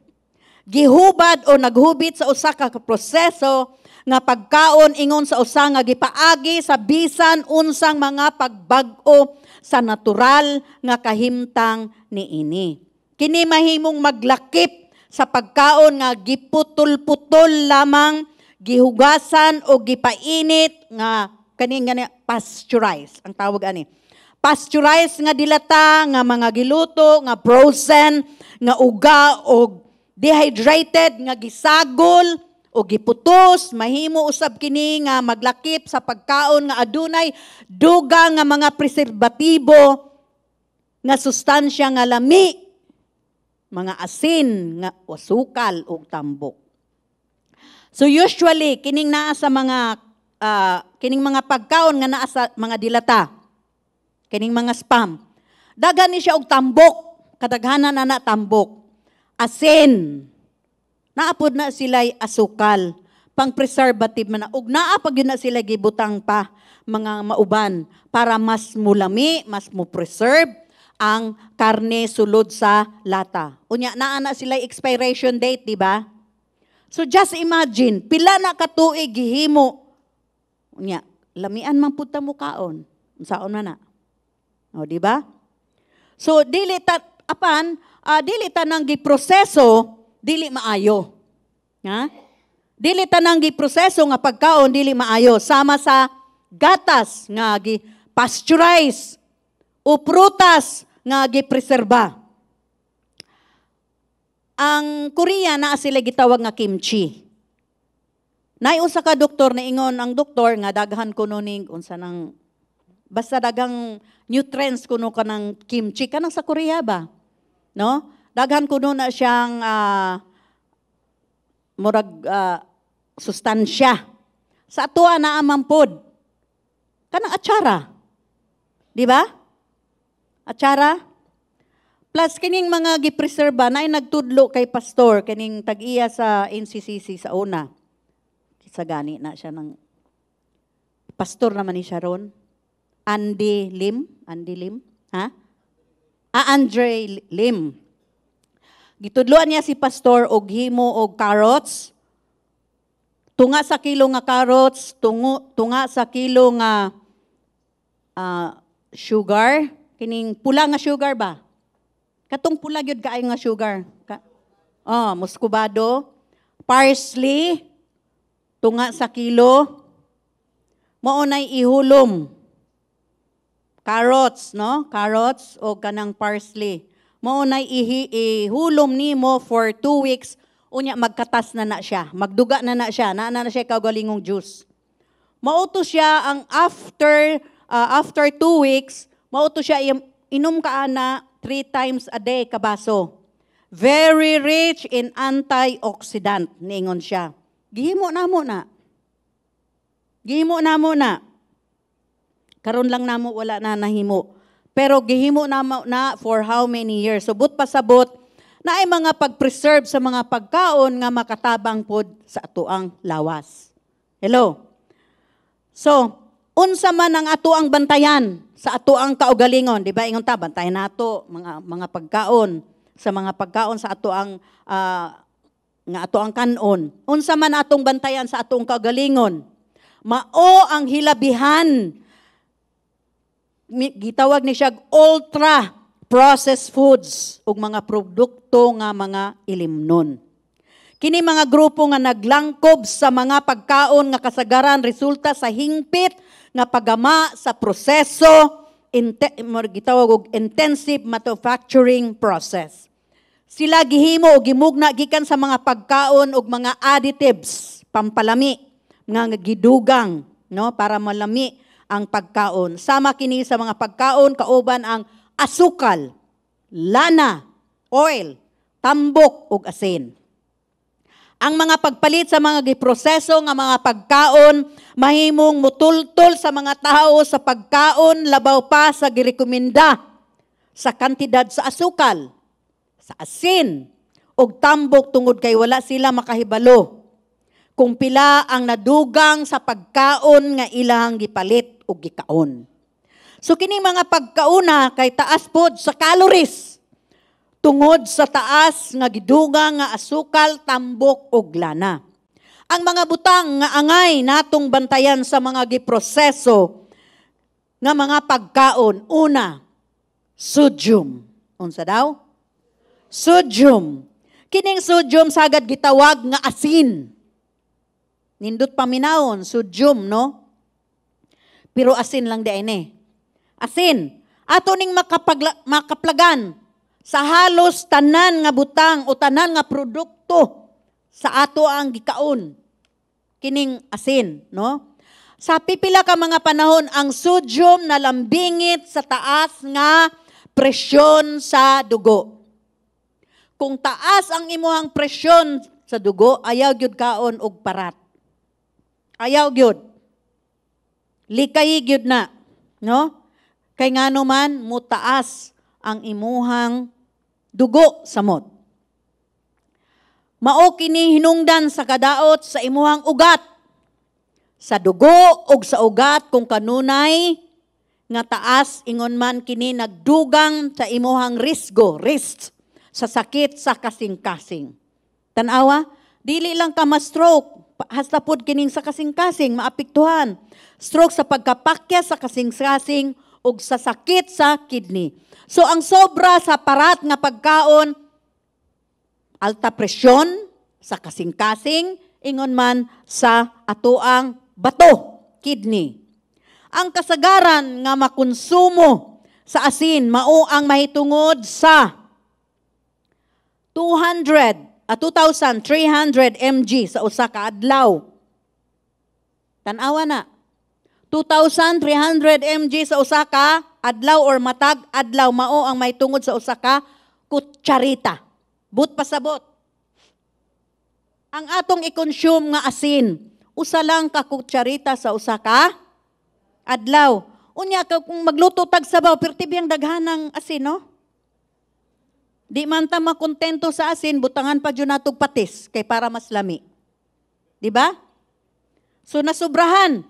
gihubad o naghubit sa usa ka proseso nga pagkaon ingon sa usa nga gipaagi sa bisan unsang mga pagbag-o sa natural nga kahimtang niini. Kini mahimong maglakip sa pagkaon nga giputol-putol lamang, gihugasan o gipainit nga kani pasteurized ang tawag ani. Pasteurized nga dilata nga mga giluto nga frozen nga uga o dehydrated nga gisagol o giputos, mahimo usab kini nga maglakip sa pagkaon nga adunay dugang nga mga preserbatibo nga sustansya nga lami, mga asin nga sukal o tambok. So usually kining naa sa mga kining mga pagkaon nga naa sa mga dilata, kining mga spam, daghan ni siya og tambok, kadaghanan na tambok. Asin, naapod na sila'y asukal, pang preservative man na, ug naapag yun na sila gibutang pa mga mauban para mas mulami, mas mo preserve ang karne sulod sa lata. Unya, naa na sila'y expiration date, di ba? So just imagine, pila na katuig gihimo. Unya, lamian man pud ta mukaon. Unsaon man na? O, di ba? So dili tanang giproseso, dili maayo. Ha? Dili tanang giproseso nga pagkaon, dili maayo. Sama sa gatas nga gi-pasteurize o prutas nga gipreserba. Ang Korea naa sila gitawag nga kimchi. Nay usa ka doktor na ingon ang doktor nga daghan kuno ning unsa nang basta dagang nutrients kuno ka ng kimchi kanang sa Korea ba? No? Daghan kuno na siyang murag sustansya. Sa atoa na amampod. Kanang atsara. Di ba? Atsara. Plus kining mga gipreserba na ay nagtudlo kay pastor kining tag-iya sa NCCC sa una. Sa gani na siya ng pastor naman ni Sharon. Andy Lim, ha? Andre Lim. Gitudloan niya si pastor og himo og carrots. Tunga sa kilo nga carrots, tunga sa kilo nga sugar, kining pula nga sugar ba? Katong pula gyud kaayo nga sugar. Muscovado, parsley, tunga sa kilo. Mao nay ihulom. Carrots, no? Carrots o kanang parsley. Mao nay ihulom nimo for 2 weeks. Unya magkatas na siya. Magduga na siya. Na siya kaugalingong juice. Mauto siya ang after 2 weeks, mauto siya inom ka ana 3 times a day kabaso. Very rich in antioxidant niingon siya. Gihimo namo na. Karon lang namo wala na nahimo. Pero gihimo namo na for how many years? So but pasabot na ay mga pag-preserve sa mga pagkaon nga makatabang pod sa atoang lawas. Hello. So, unsa man ang atoang bantayan sa atoang kaugalingon, di ba? Ingon ta bantayan nato mga pagkaon sa mga pagkaon sa atoang nga atoang kanon. Unsa man atong bantayan sa atong kaugalingon? Mao ang hilabihan. Gitawag ni siya ultra processed foods ug mga produkto nga mga ilimnon. Kini mga grupo nga naglangkob sa mga pagkaon nga kasagaran resulta sa hingpit nga paggama sa proseso gitawag og intensive manufacturing process. Sila gihimo og gimugna gikan sa mga pagkaon ug mga additives, pampalami nga gidugang, no, para malami ang pagkaon. Sama kini sa mga pagkaon kauban ang asukal, lana, oil, tambok ug asin. Ang mga pagpalit sa mga giproseso nga mga pagkaon mahimong mutultol sa mga tao sa pagkaon labaw pa sa girekomenda sa kantidad sa asukal, sa asin ug tambok tungod kay wala sila makahibalo kung pila ang nadugang sa pagkaon nga ilang gipalit ug gikaon. So kini mga pagkauna kay taas pod sa calories tungod sa taas nga gidugang nga asukal, tambok ug lana. Ang mga butang nga angay natong bantayan sa mga giproseso nga mga pagkaon, una, sodium. Unsa daw? Sodium. Kining sodium sagad gitawag nga asin. Nindot paminawon, sodium, no? Pero asin lang di ini. Asin. Ato ning makaplagan sa halos tanan nga butang o tanan nga produkto sa ato ang gikaon. Kining asin, no? Sa pipila ka mga panahon, ang sodium nalambingit sa taas nga presyon sa dugo. Kung taas ang imuhang presyon sa dugo, ayaw gyud kaon og parat. Ayaw gyud. Likay gyud na, no? Kay ngano man mutaas ang imuhang dugo sa mod. Mao kini hinungdan sa kadaot sa imuhang ugat. Sa dugo ug sa ugat kung kanunay nga taas ingon man kini nagdugang sa imuhang risk sa sakit sa kasing-kasing. Tan-awa, dili lang ka ma-stroke, hasta pod kining sa kasing-kasing maapektuhan. Stroke sa pagkapakya sa kasing-kasing ug sa sakit sa kidney. So ang sobra sa parat nga pagkaon, alta presyon sa kasing-kasing, ingon man sa atoang bato, kidney. Ang kasagaran nga makonsumo sa asin, mao ang mahitungod sa 2,300 mg sa usa ka adlaw. Tan-awa na. 2,300 mg sa usa ka adlaw or matag adlaw mao ang may tungod sa usa ka kutsarita. But pasabot. Ang atong i-consume nga asin, usa lang ka kutsarita sa usa ka adlaw. Unya ka kung magluto tag sabaw, pero tibiyang daghanang asin, no? Di man ta makontento sa asin, butangan pa dyan natog patis, kay para mas lami. Di ba? So nasubrahan.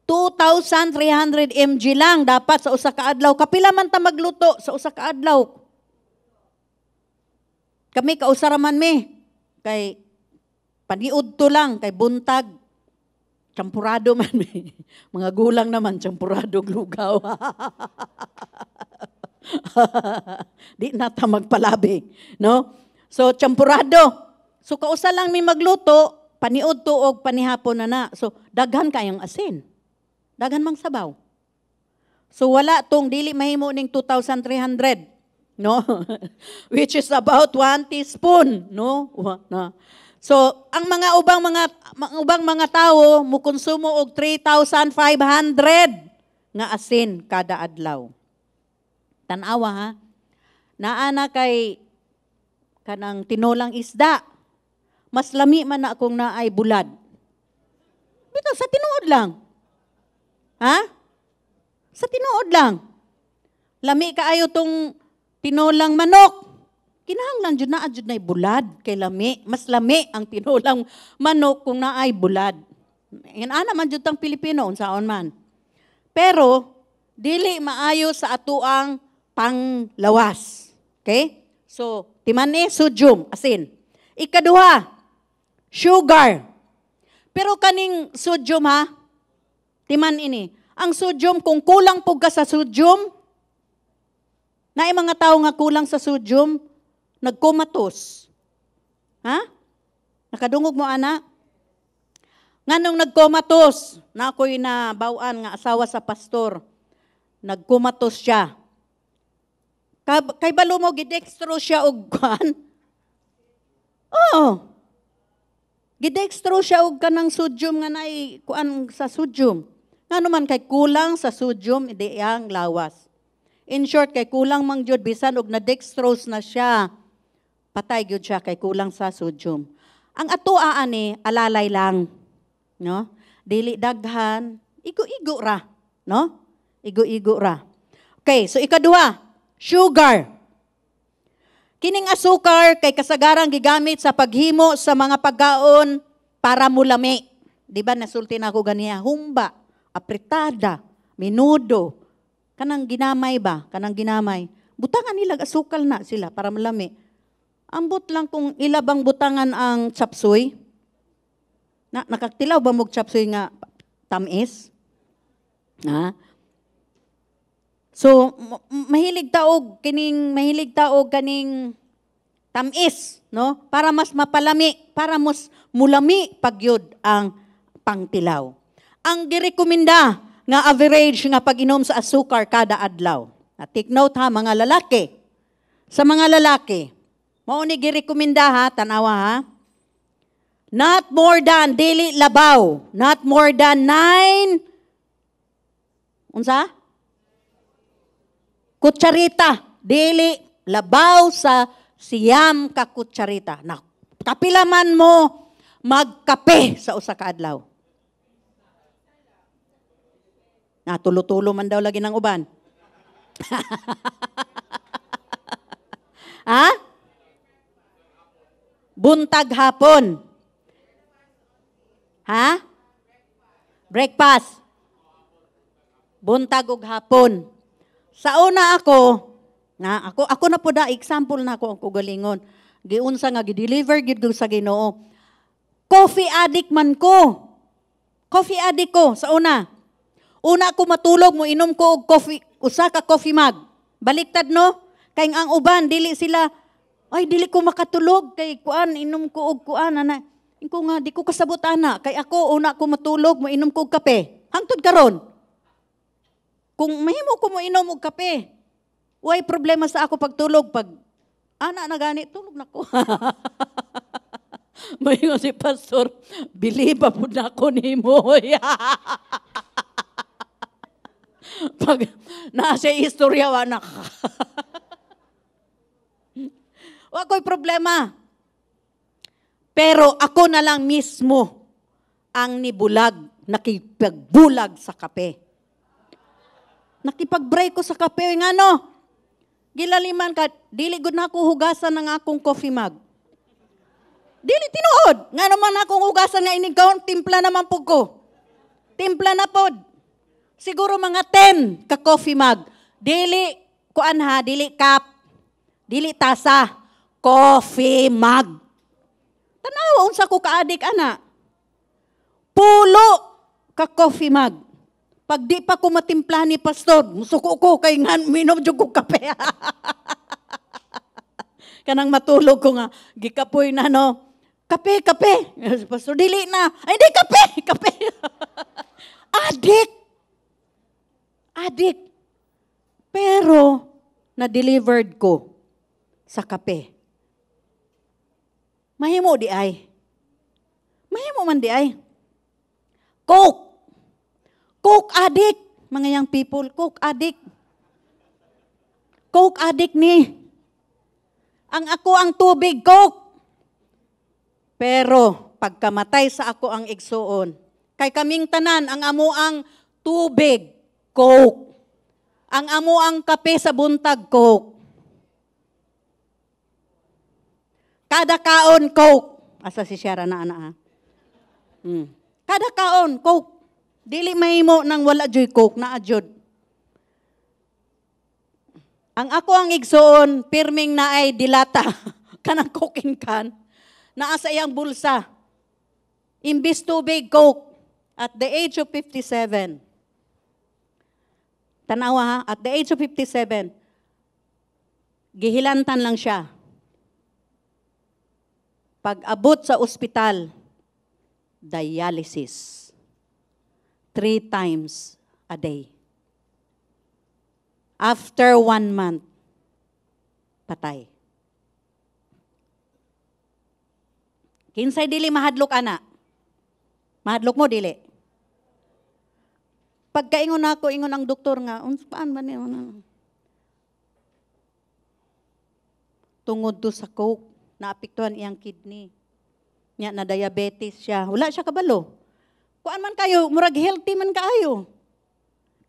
2,300 mg lang dapat sa usa ka adlaw. Kapila man ta magluto sa usa ka adlaw. Kami kausaraman mi. Kay paniud to lang, kay buntag. Champurado man mi. Mga gulang naman, champurado lugaw. Di na ta magpalabi. No? So, champurado. So, kausa lang mi magluto, paniud to og panihapon na. So, daghan kayang asin. Daghan mang sabaw. So wala tong dili mahimo ning 2,300, no? Which is about 1 teaspoon, no? So ang mga ubang mga tawo mo konsumo og 3,500 nga asin kada adlaw. Tan-awa ha. Naana kay kanang tinolang isda. Mas lami man na akong naay bulad. Bitaw sa tinuod lang. Ha? Sa tinuod lang. Lami kaayo tong tinolang manok. Kinahanglan jud na jud nay bulad kay lami. Mas lami ang tinolang manok kung naay bulad. Ana man jud tang Pilipino unsaon man. Pero dili maayo sa atuang panglawas. Okay? So, timani sodium, asin. Ikaduha, sugar. Pero kaning sodium ha, timan ini. Ang sodium, kung kulang po ka sa sodium, na mga tao nga kulang sa sodium, nagkomatos. Ha? Nakadungog mo, ana? Nga nung nagkomatos, na ako'y nabawaan nga asawa sa pastor, nagkomatos siya. Kay balo mo, gidextro siya og kuan? Oo. Gidextro siya og kanang sodium nga naay kuan sa sodium. Ngano man kay kulang sa sodium idi ang lawas. In short kay kulang mang jud bisan og na dextrose na siya. Patay gyud siya kay kulang sa sodium. Ang atoa ani alalay lang, no? Dili daghan, igo-igo ra, no? Igo-igo ra. Okay, so ikaduha, sugar. Kining asukar kay kasagarang gigamit sa paghimo sa mga pagkaon para mulami. Di ba nasulti na ako ganiya? Humba, apritada, menudo. Kanang ginamay ba? Kanang ginamay. Butangan nila asukal na sila para mulami. Ambot lang kung ilabang butangan ang chapsuy. Nakaktilaw ba mong chapsuy nga tamis? Ha? So, mahilig taog kaning tamis, no? Para mas mapalami, para mas mulami pagyud ang pangtilaw. Ang girekomenda nga average nga pag-inom sa asukar kada adlaw. Take note ha, mga lalaki. Sa mga lalaki, mao ni girekomenda ha, tanawa ha. Not more than, dili labaw, not more than 9, unsa? Kutsarita, dili labaw sa siyam ka kutsarita. Na kapilaman mo magkape sa usa ka adlaw. Na tulo-tulo man daw lagi ng uban. Ha? Buntag hapon. Ha? Breakfast. Buntag ug hapon. Sa una ako na po da, example na ako ang kugalingon. Giunsa nga, gideliver gid ko sa Ginoo. Coffee addict man ko. Coffee addict ko, sa una. Una ako matulog, mo inom ko og coffee, usa ka coffee mug. Baliktad no? Kay ang uban, dili sila, ay dili ko makatulog, kay kuan, inom ko og kuan, ana. Ko nga, di ko kasabot ana. Kay ako, una ako matulog, mo inom ko og kape. Hangtod karon. Kung mahimo ko mo inom og kape, way problema sa ako pagtulog. Pag ana na gani, tulog na ko. Mayon si pastor, biliba po na ako ni mo. Pag nasa istorya, anak. Wako'y problema. Pero ako na lang mismo ang nibulag, nakipagbulag sa kape. Nakipag-break ko sa kape, nga no? Gilaliman ka, dili gud na ako hugasan ng akong coffee mug. Dili tinuod. Nga naman akong hugasan nga inigaw, timpla naman po ko. Timpla na pod. Siguro mga 10 ka coffee mug. Dili, kuan ha, dili cup, dili tasa, coffee mug. Tanaw, unsa ko kaadik, ana. Pulo ka coffee mug. Pag di pa ko matimpla ni pastor, musuko ko kay nga minom jud ko kape. Kanang matulog ko nga, gikapoy na no, kape. Pastor, dili na. Ay, di, kape. Adik. Pero, na-delivered ko sa kape. Mahimo di ay. Mahimo man di ay. Coke addict. Mga young people, Coke addict. Coke addict ni. Ako ang tubig, Coke. Pero, pagkamatay sa ako ang igsuon, kay kaming tanan, ang amo ang tubig, Coke. Ang amo ang kape sa buntag, Coke. Kada kaon, Coke. Asa si Shara na ana ha? Kada kaon, Coke. Dili mahimo nang wala joy Coke, na adyod. Ang ako ang igsuon, pirming na ay dilata, kanang cooking can, naa sa iyang bulsa. Imbis tubig, Coke. At the age of 57, tanawa ha, at the age of 57, gihilantan lang siya. Pag-abot sa ospital, dialysis. 3 times a day. After 1 month, patay. Kinsay dili mahadlok, ana? Mahadlok mo, dili? Pagkaingon ako, ingon ang doktor nga, paan ba niya? Tungod to sa Coke, naapektuhan iyang kidney. Nya na diabetes siya. Wala siya kabalo. Kuan man kayo, murag healthy man kaayo.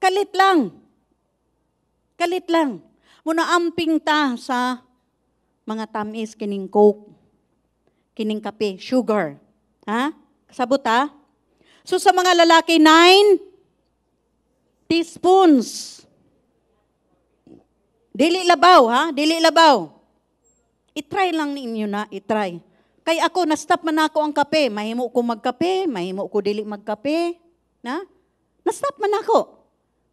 Kalit lang. Muna amping ta sa mga tamis, kining Coke, kining kape, sugar. Ha? Kasabot ha? So sa mga lalaki, 9 teaspoons. Dili labaw, ha? Dili labaw. I-try lang ninyo na, i-try. Kay ako, na-stop man ako ang kape. Mahimo ko magkape, mahimo ko dili magkape. Na-stop man ako.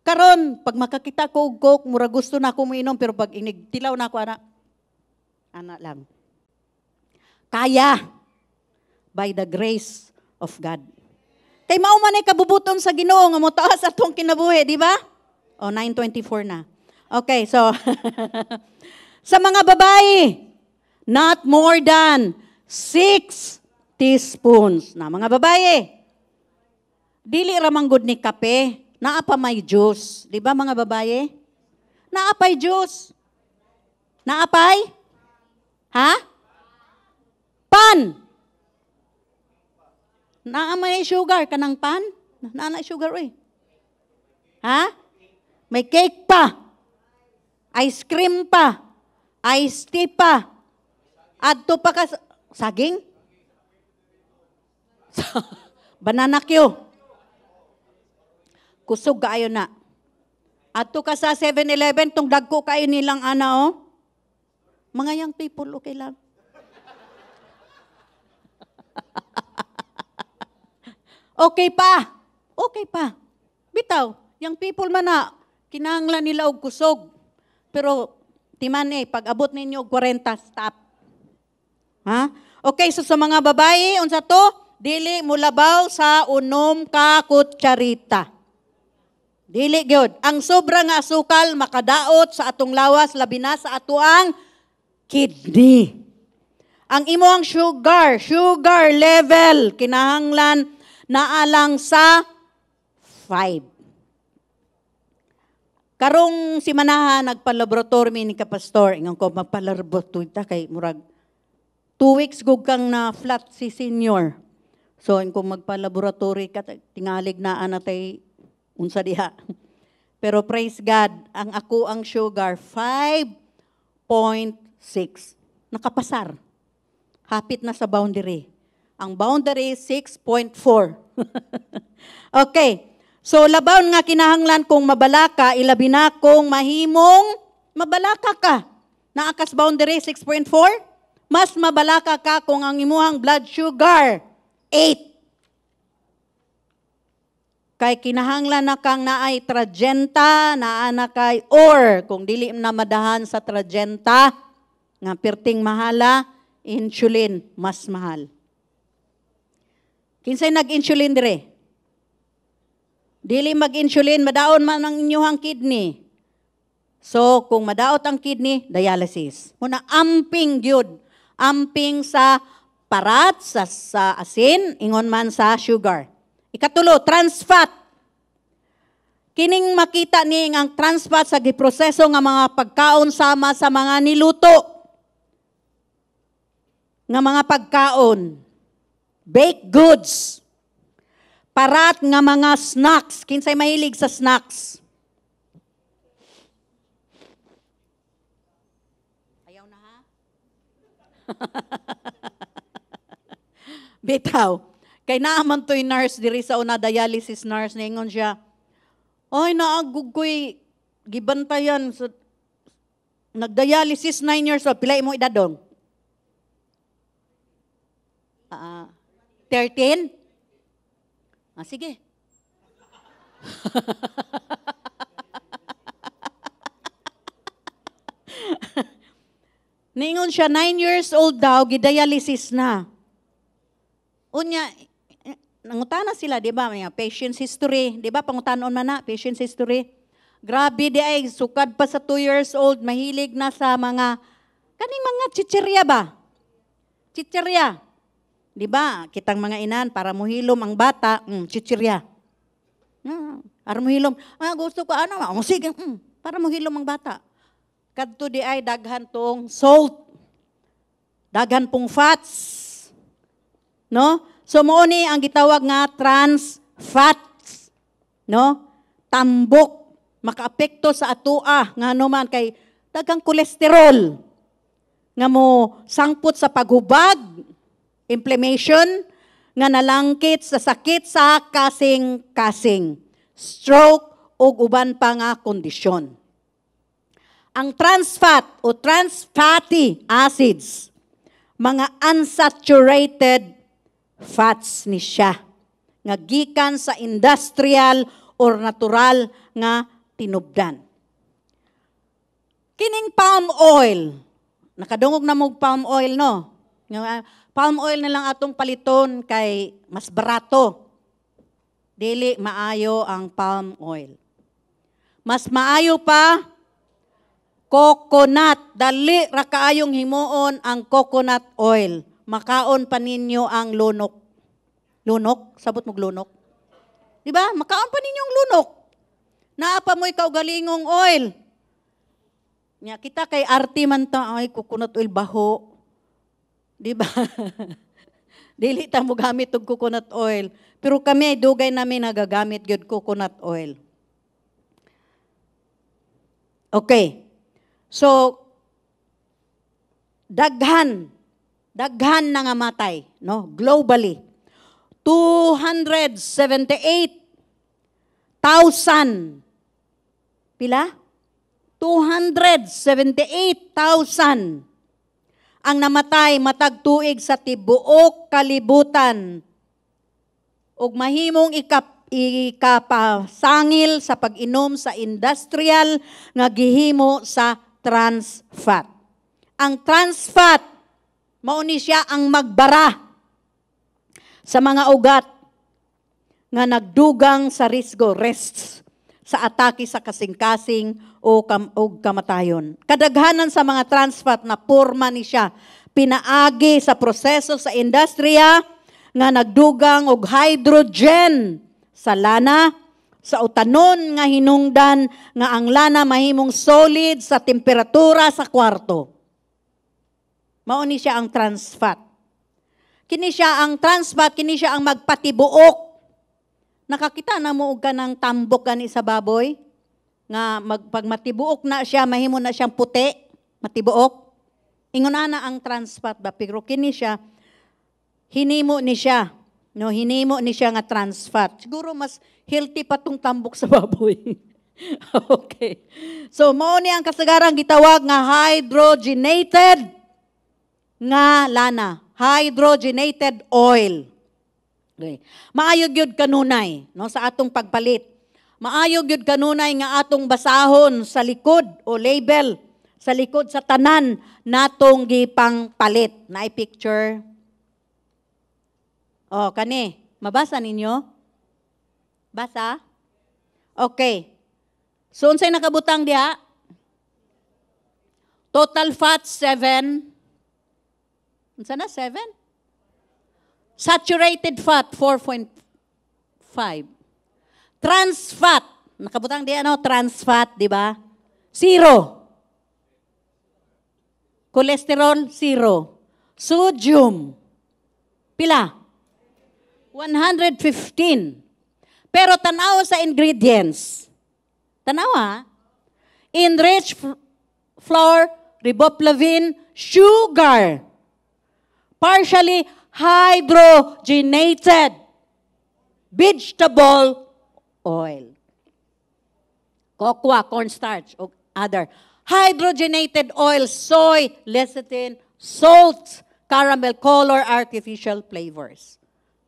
Karon, pag makakita ko og Coke, mura gusto na ako mainom, pero pag inigtilaw na ako, ana lang. Kaya, by the grace of God. Kay mao man ay kabubuton sa Ginoo nga motaas atong kinabuhi, di ba? 9:24 na. Okay, so sa mga babae, not more than 6 teaspoons. Na mga babae, dili ramang good ni kape, naa pa may juice. Di ba mga babae? Naa pa'y juice. Naa pa'y? Ha? Pan. Naa may sugar, kanang pan? Naa na sugar, oy. Ha? May cake pa. Ice cream pa. Iced tea pa. Adto pa ka saging? Banana Q. Kusog kaayo na. Adto ka sa 7-Eleven, tong dagko kayo nilang ana, oh. Mga young people, okay lang. Okay pa. Bitaw, young people man na, kinahanglan nila og kusog. Pero, timan pag abot ninyo og 40, stop. Ha? Okay, so sa mga babae, unsa to? Dili mulabaw sa unom ka kutsarita. Dili gyud. Ang sobra nga asukal makadaot sa atong lawas, labi na sa atuang kidney. Ang imong sugar level, kinahanglan naalang sa 5. Karong si Manaha, nagpa-laboratory ni Kapastor, ingon ko, magpa-laboratory ta kay murag 2 weeks gug kang na flat si senior. So, kung magpa-laboratory ka, tingalig na anatay unsa diha. Pero praise God, ang sugar, 5.6. Nakapasar. Hapit na sa boundary. Ang boundary, 6.4. Okay. So, labaw nga kinahanglan kung mabalaka, ilabi na kung mahimong mabalaka ka. Naakas boundary, 6.4. Mas mabalaka ka kung ang imuhang blood sugar, 8. Kay kinahanglan na kang naay tragenta, naa na kay, or kung dili na madahan sa tragenta, nga perting mahala, insulin, mas mahal. Kinsay nag-insulin dire? Dili mag-insulin, madaon man ang inyong kidney. So, kung madaot ang kidney, dialysis. Muna, amping gyud. Amping sa parat, sa asin, ingon man sa sugar. Ikatulo, trans fat. Kining makita ni ang trans fat sa giproseso nga mga pagkaon sama sa mga niluto. Nga mga pagkaon. Baked goods. Parat nga mga snacks. Kinsay mahilig sa snacks? Ayaw na ha? Bitaw. Kay naaman to'y nurse diri sa una, dialysis nurse, ningon siya, ay naagug ko'y gibantayan. So, nagdialysis 9 years old. Pilay mo idadong? 13? Sige. Ningon siya, 9 years old daw, gidialysis na. Unya, nangutana sila, di ba? May patient's history. Di ba? Pangutanon man na, patient's history. Grabe di ay, sukad pa sa 2 years old, mahilig na sa kaning mga chichirya ba? Chichirya. Di ba? Kitang mga inan, para muhilom ang bata, chichirya. Para muhilom. Gusto ko, sige, para muhilom ang bata. Kadto di ay daghan tong salt. Daghan pong fats. No? So, mo ni ang gitawag nga trans fats. No? Tambok. Makaapekto sa atua. Nga naman kay daghang kolesterol. Nga mo sangput sa paghubag. Inflammation. Nga nalangkit sa sakit sa kasing-kasing. Stroke o uban pa nga kondisyon. Ang trans fat o trans fatty acids, mga unsaturated fats ni siya. Nga gikan sa industrial or natural nga tinubdan. Kining palm oil, nakadungog na mo palm oil, no? Palm oil na lang atong paliton kay mas barato. Dili maayo ang palm oil. Mas maayo pa coconut. Dali ra kaayong himuon ang coconut oil. Makaon pa ninyo ang lunok. Lunok? Sabot mong lunok? Di ba? Makaon pa ninyo ang lunok. Naapa mo'y kaugalingong oil. Nya kita kay arti man ta, ay coconut oil baho. Di ba? Dili ta mo gamit og coconut oil. Pero kami, dugay namin nagagamit gyud coconut oil. Okay. So, daghan na nga matay, no? Globally. 278,000. Pila? 278,000 ang namatay matag tuig sa tibuok kalibutan. Ug mahimong ikapasangil sa pag-inom sa industrial nga gihimo sa trans fat. Ang trans fat, mao ni siya ang magbara sa mga ugat nga nagdugang sa risks sa atake sa kasing-kasing o kamatayon. Kadaghanan sa mga trans fat na porma ni siya, pinaagi sa proseso sa industriya nga nagdugang og hydrogen sa lana, sa utanon nga hinungdan nga ang lana mahimong solid sa temperatura sa kwarto. Mao ni siya ang trans fat. Kini siya ang trans fat, kini siya ang magpatibuok. Nakakita na mo og kanang tambok gani sa baboy nga pag matibuok na siya mahimo na siyang puti, matibuok. Ingon ana ang trans fat ba, pero kini siya hinimo ni siya, no, hinimo ni siya nga trans fat. Siguro mas healthy pa tong tambok sa baboy. Okay. So mao ni ang kasagaran gitawag nga hydrogenated nga lana, hydrogenated oil. Okay. Maayo gyud kanunay, no, sa atong pagpalit. Maayo gyud kanunay nga atong basahon sa likod o label sa likod sa tanan natong gipang palit. Naay picture. Oh, kani. Mabasa ninyo? Basa? Okay. So, unsay nakabutang diha? Total fat, 7. Unsa na, 7? Saturated fat, 4.5. Trans fat. Nakabutang diha, no? Trans fat, di ba? 0. Cholesterol, 0. Sodium. Pila? 115. Pero tanaw sa ingredients. Tanawa, enriched flour, riboflavin, sugar, partially hydrogenated vegetable oil. Cocoa, cornstarch, o other. Hydrogenated oil, soy, lecithin, salt, caramel color, artificial flavors.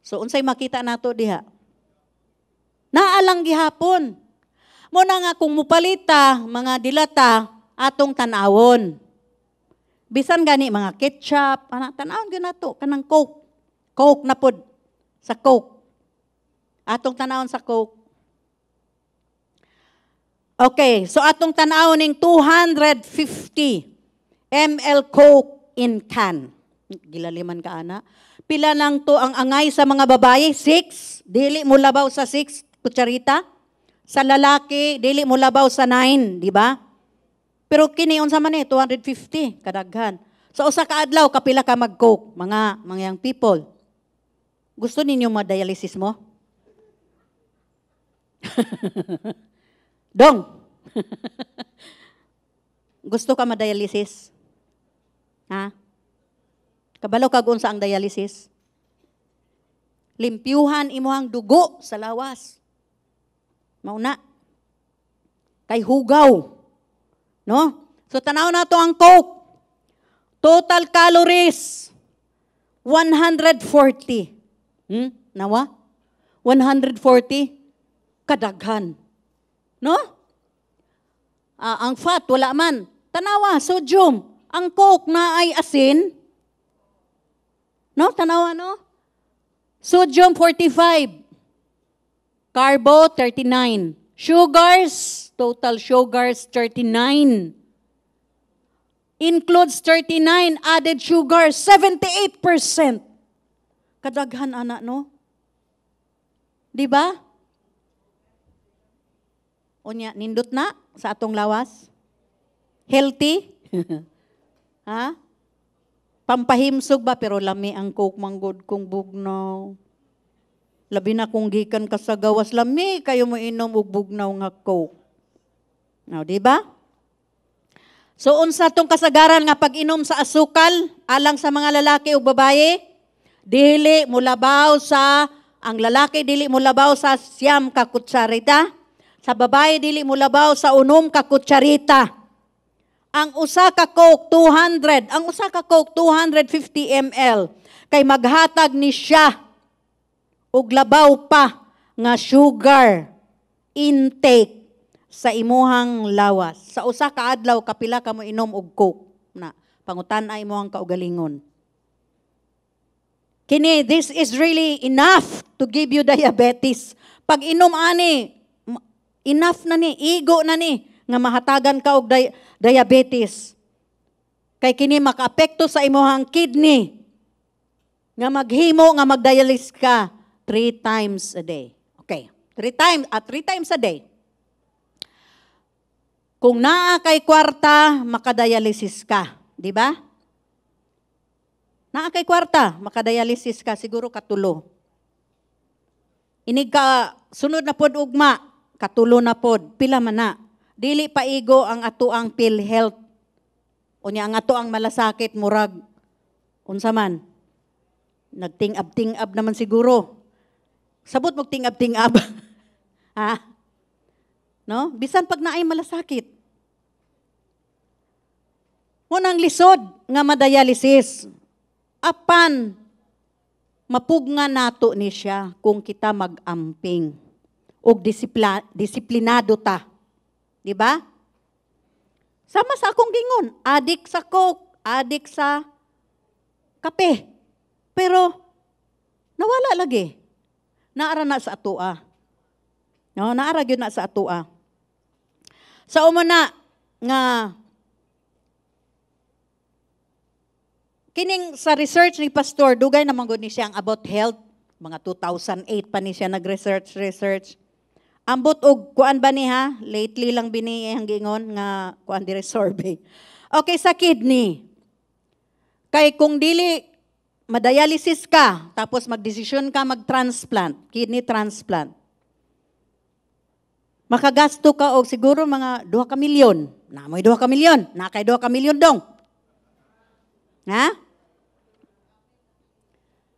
So, unsay makita nato diha? Naalang gihapon. Muna nga kung mupalita, mga dilata, atong tanawon. Bisan gani mga ketchup, tanawon gyud nato kanang Coke. Coke na pod sa Coke. Atong tanawon sa Coke. Okay, so atong tanawon ning 250 ml Coke in can. Gilaliman ka ana. Pila lang to ang angay sa mga babae? 6. Dili mo labaw sa 6 kutsarita. Sa lalaki, dili mo labaw sa 9, di ba? Pero kini unsa man 250 kadaghan. Sa usa ka adlaw kapila ka mag-Coke, mga young people. Gusto ninyo ma-dialysis mo? Dong. Gusto ka ma-dialysis? Ha? Kabalo kag unsa ang dialysis? Limpyuhan imuhang dugo sa lawas. Mauna. Kay hugaw. No? So tanaw na to ang Coke. Total calories 140. Nawa? 140 kadaghan. No? Ang fat wala man. Tanawa sodium. Ang Coke na ay asin. No, tanawa no? Sodium 45. Carbo 39. Sugars, total sugars 39. Includes 39 added sugars, 78%. Kadaghan ana no? Di ba? Unya nindot na sa atong lawas. Healthy? Ha? Pampahimsog ba pero lami ang Coke manggod kong bugnaw. Labi na kung gikan ka sa gawas lami kayo mo inom og bugnaw nga Coke. Now, di ba? So unsa tong kasagaran nga pag-inom sa asukal alang sa mga lalaki ug babaye? Dili mo labaw sa ang lalaki dili mo labaw sa 9 ka kutsarita, sa babae dili mo labaw sa 6 ka kutsarita. Ang usa ka Coke 200, ang usa ka Coke 250 ml kay maghatag ni siya og labaw pa nga sugar intake sa imuhang lawas. Sa usa ka adlaw kapila ka mo inom og Coke na pangutan-ay imuhang kaugalingon. Kini this is really enough to give you diabetes. Pag inom ani enough na ni, igo na ni nga mahatagan ka og diabetes. Kay kini makaapekto sa imuhang kidney. Nga maghimo nga magdialysis ka 3 times a day. Okay, 3 times a day. Kung naa kay kwarta, makadialysis ka, di ba? Naa kay kwarta, makadialysis ka siguro katulo. Inig ka sunod na pod ugma, katulo na pod, pila man na. Dili paigo ang atuang PhilHealth. Unya ang atuang malasakit murag unsa man. Nagting-ab naman siguro. Sabot mo ting-ab. Ha? No? Bisan pag naay malasakit. Munang lisod nga madialysis. Apan mapugna nato ni siya kung kita mag-amping ug disiplinado ta. Di ba? Sama sa akong gingon, adik sa coke, adik sa kape. Pero nawala lagi. Naara na sa atua. No, naara gyud na sa atua. Sa umana nga kining sa research ni Pastor, dugay naman gud ni siya ang about health. Mga 2008 pa ni siya nag-research. Ambot og kuan ba ni ha? Lately lang bini ang gingon nga kuan dire survey. Okay, sa kidney. Kay kung dili madialysis ka, tapos magdesisyon ka mag-transplant, kidney transplant. Makagasto ka og siguro mga 2 ka milyon. Namoy 2 ka milyon. Nakay 2 ka milyon dong. Ha?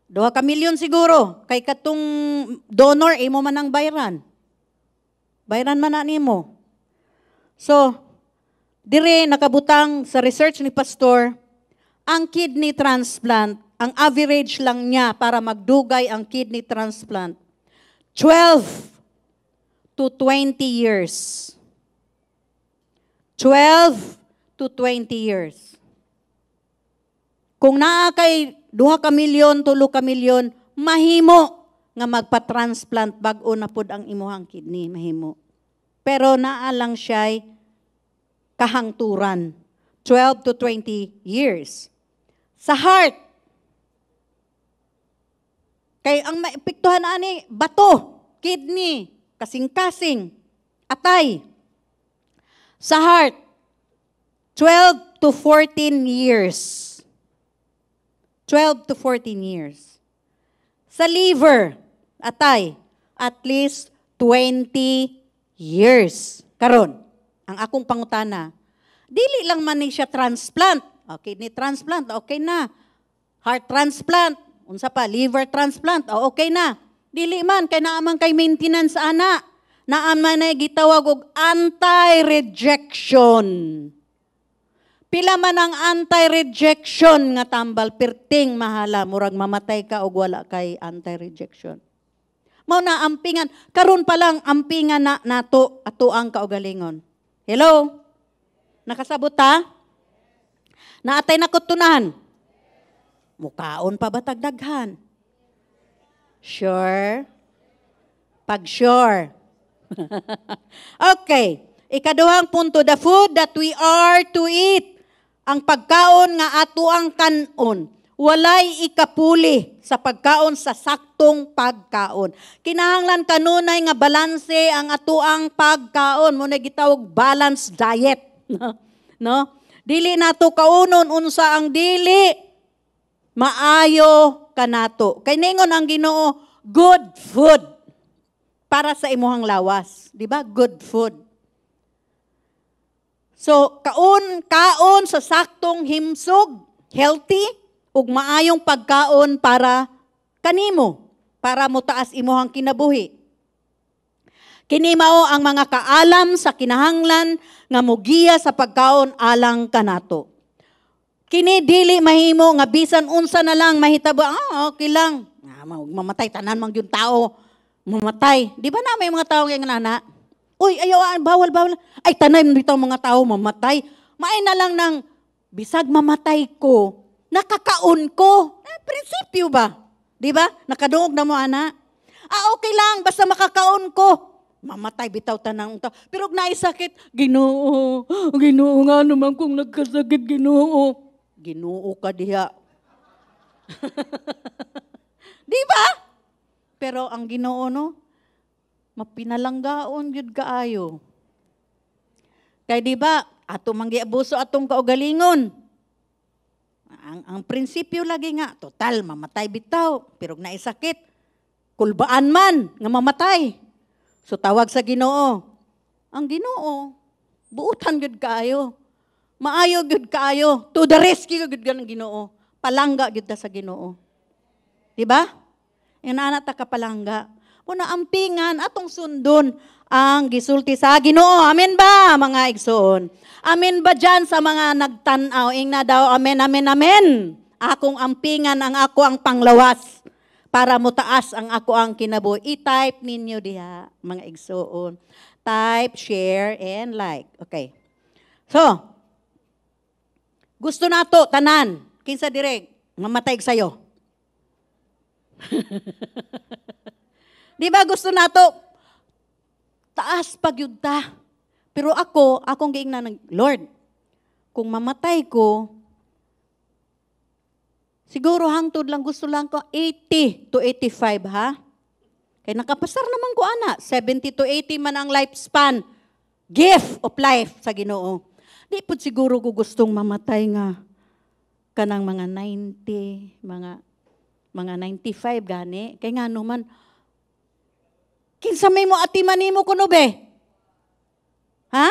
2 ka milyon siguro. Kay katong donor, imo man ang bayran. Bayran man na nimo. So, dire nakabutang sa research ni Pastor, ang kidney transplant, ang average lang niya para magdugay ang kidney transplant, 12 to 20 years. 12 to 20 years. Kung naa kay 2 ka milyon, 3 ka milyon, mahimo nga magpa-transplant bag-o na pod ang imuhang kidney, mahimo. Pero naa lang siya'y kahangturan. 12 to 20 years. Sa heart, kay ang maepektuhan ani, bato, kidney, kasing-kasing, atay. Sa heart, 12 to 14 years. 12 to 14 years. Sa liver, atay, at least 20 years. Karon, ang akong pangutana, dili lang man ni siya transplant. Okay, kidney transplant, okay na. Heart transplant, unsa pa, liver transplant, okay na. Dili man, kay naaman kay maintenance ana. Naaman na gitawag og anti-rejection. Pila man ang anti-rejection nga tambal, perting mahala, murag mamatay ka o wala kay anti-rejection. Mao na ampingan, karon pa lang ampingan na nato ato ang kaugalingon. Hello? Nakasabot ta? Naatay na kutunahan. Mukaon pa ba tagdaghan? Sure? Pag sure. Okay. Ikaduhang punto, the food that we are to eat. Ang pagkaon nga ato ang kanon, walay ikapuli sa pagkaon sa saktong pagkaon. Kinahanglan kanunay nga balanse ang ato ang pagkaon, mo na gitawag balanced diet. No? Dili nato kaunon unsa ang dili maayo kanato. Kay ningon ang Ginoo, good food para sa imuhang lawas, di ba? Good food. So, kaon sa saktong himsog, healthy, ug maayong pagkaon para kanimo, para mo taas imuhang kinabuhi. Kini mao ang mga kaalam sa kinahanglan nga mogiya sa pagkaon alang kanato. Kini dili mahimo nga bisan unsa na lang mahitabo, okay lang. Mamatay tanan mang yung tao, mamatay. Di ba na may mga tao nga nana? Uy, ayaw, bawal. Ay, tanay dito mga tao mamatay. Maay na lang ng, bisag mamatay ko, nakakaon ko. Prinsipyo ba? Di ba? Nakadungog na mo, ana. Okay lang, basta makakaon ko. Mamatay, bitaw tanang tao. Pero naisakit, Ginoo nga naman kung nagkasakit, Ginoo. Ginoo ka diha. Di ba? Pero ang Ginoo no, mapinalanggaon gyud kaayo. Kay di ba, ato manggiabuso atong kaugalingon. Ang prinsipyo lagi nga, total mamatay bitaw, pero naisakit, kulbaan man nga mamatay. So tawag sa Ginoo. Ang Ginoo, buutan gyud kaayo. Maayo gyud kaayo. To the rescue gyud ng Ginoo. Palangga gyud ta sa Ginoo. Di ba? Inana ta ka palangga. Una ampingan atong sundon ang gisulti sa Ginoo. Amen ba, mga igsoon? Amen ba dyan sa mga nagtanaw? Ing na daw, amen, amen, amen. Akong ampingan ang ako ang panglawas para mutaas ang ako ang kinabuhi. I-type ninyo diha, mga igsoon. Type, share, and like. Okay. So, gusto nato tanan, kinsa direk, mamatay sa'yo. Di ba gusto nato, taas pagyud ta. Pero akong giingnan ng Lord, kung mamatay ko, siguro hangtod lang gusto lang ko 80 to 85 ha. Kaya nakapasar naman ko ana, 70 to 80 man ang lifespan. Gift of life sa Ginoo. Di pud siguro ko gustong mamatay nga kanang mga 90, mga 95 gani. Kaya nga naman, kinsa may mo atiman nimo kuno be? Ha?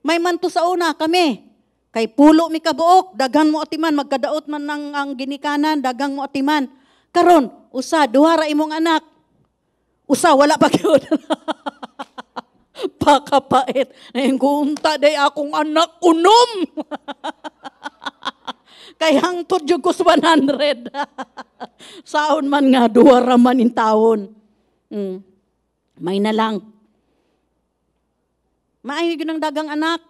May manto sa una kami. Kay pulo mi kabuok, daghan mo atiman, magkadaot man ng ang ginikanan, dagang mo atiman. Karon, usa, duha ra imong anak. Usa, wala pa gyud. Pakapait. Naingunta day akong anak unom. Kay hangtod jud ko sa 100. Saon man nga, duha ra man in taon. May na lang. Maayo yun ang dagang anak.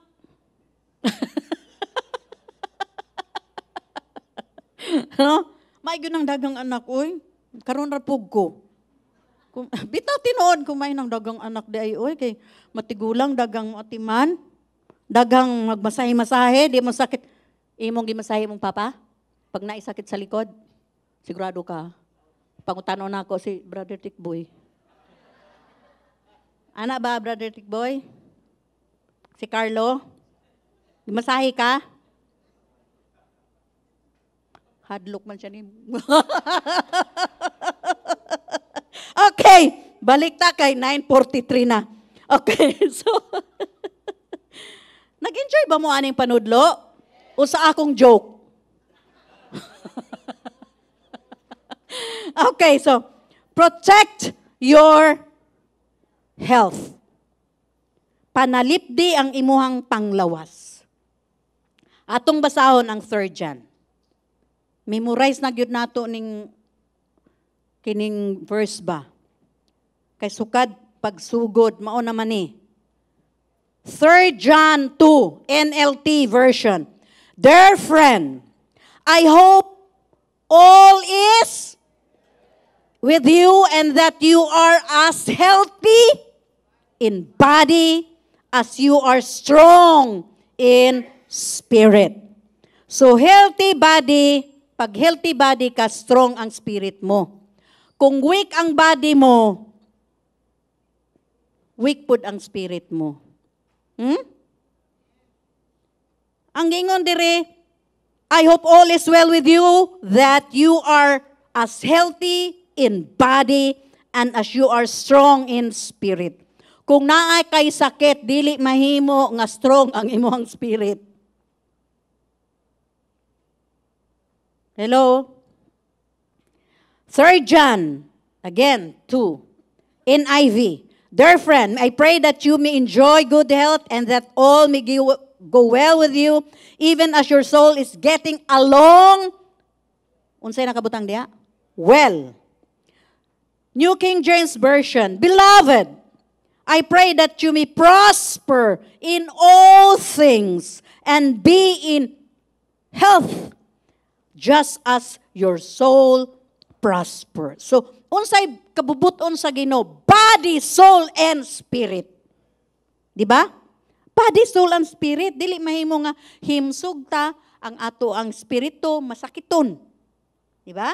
No? Maayo yun ang dagang anak. Uy, karon rapog ko. Bitaw tinuod kung may nang dagang anak di ay, uy, kay matigulang, dagang atiman, dagang magmasahe-masahe, di mo sakit. Imong gimasahe mong papa? Pag naisakit sa likod, sigurado ka. Pangutano na ako si Brother Tikboy. Ana ba, Brother Tikboy? Si Carlo? Masahe ka? Hadlok man siya ni... Okay, balik ta kay 9:43 na. Okay, so... Nag-enjoy ba mo aning panudlo? O sa akong joke? Okay, so... Protect your health. Panalipdi ang imuhang panglawas. Atong basahon ang 3 John. Memorize na gyud nato ning kining verse ba. Kay sukad pagsugod mao naman ni. 3 John 2 NLT version. Dear friend, I hope all is with you and that you are as healthy in body as you are strong in spirit. So healthy body, pag healthy body ka, strong ang spirit mo. Kung weak ang body mo, weak pud ang spirit mo. Ang gingon dire, I hope all is well with you, that you are as healthy in body and as you are strong in spirit. Kung naay kay sakit, dili mahimo nga strong ang imong spirit. Hello? 3 John, again, 2, NIV. Dear friend, I pray that you may enjoy good health and that all may go well with you, even as your soul is getting along. Unsay nakabutang diha? Well. New King James Version, Beloved, I pray that you may prosper in all things and be in health, just as your soul prospers. So, unsay kabubuton sa Ginoo? Body, soul, and spirit. Di ba? Body, soul, and spirit. Dili mahimo nga himsog ta, ang ato ang espiritu masakiton. Di ba?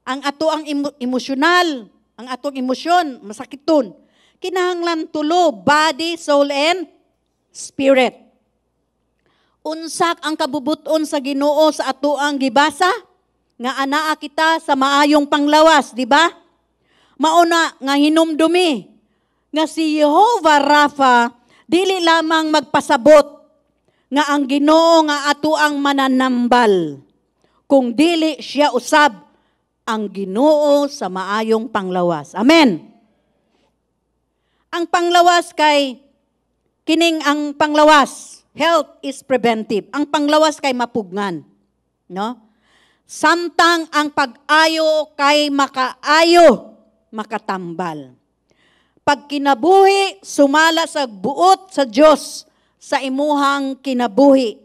Ang ato ang emosyonal, ang atong emosyon masakiton. Kinahanglan tulo, body, soul, and spirit. Unsak ang kabubuton sa Ginoo sa ato ang gibasa, nga anaa kita sa maayong panglawas, di ba? Mauna nga hinumdumi, nga si Jehovah Rapha, dili lamang magpasabot, nga ang Ginoo nga ato ang mananambal, kung dili siya usab ang Ginoo sa maayong panglawas. Amen. Ang panglawas kay, kining ang panglawas, health is preventive. Ang panglawas kay mapugnan. No? Samtang ang pag-ayo kay makaayo, makatambal. Pag kinabuhi, sumala sa buot sa Dios sa imuhang kinabuhi.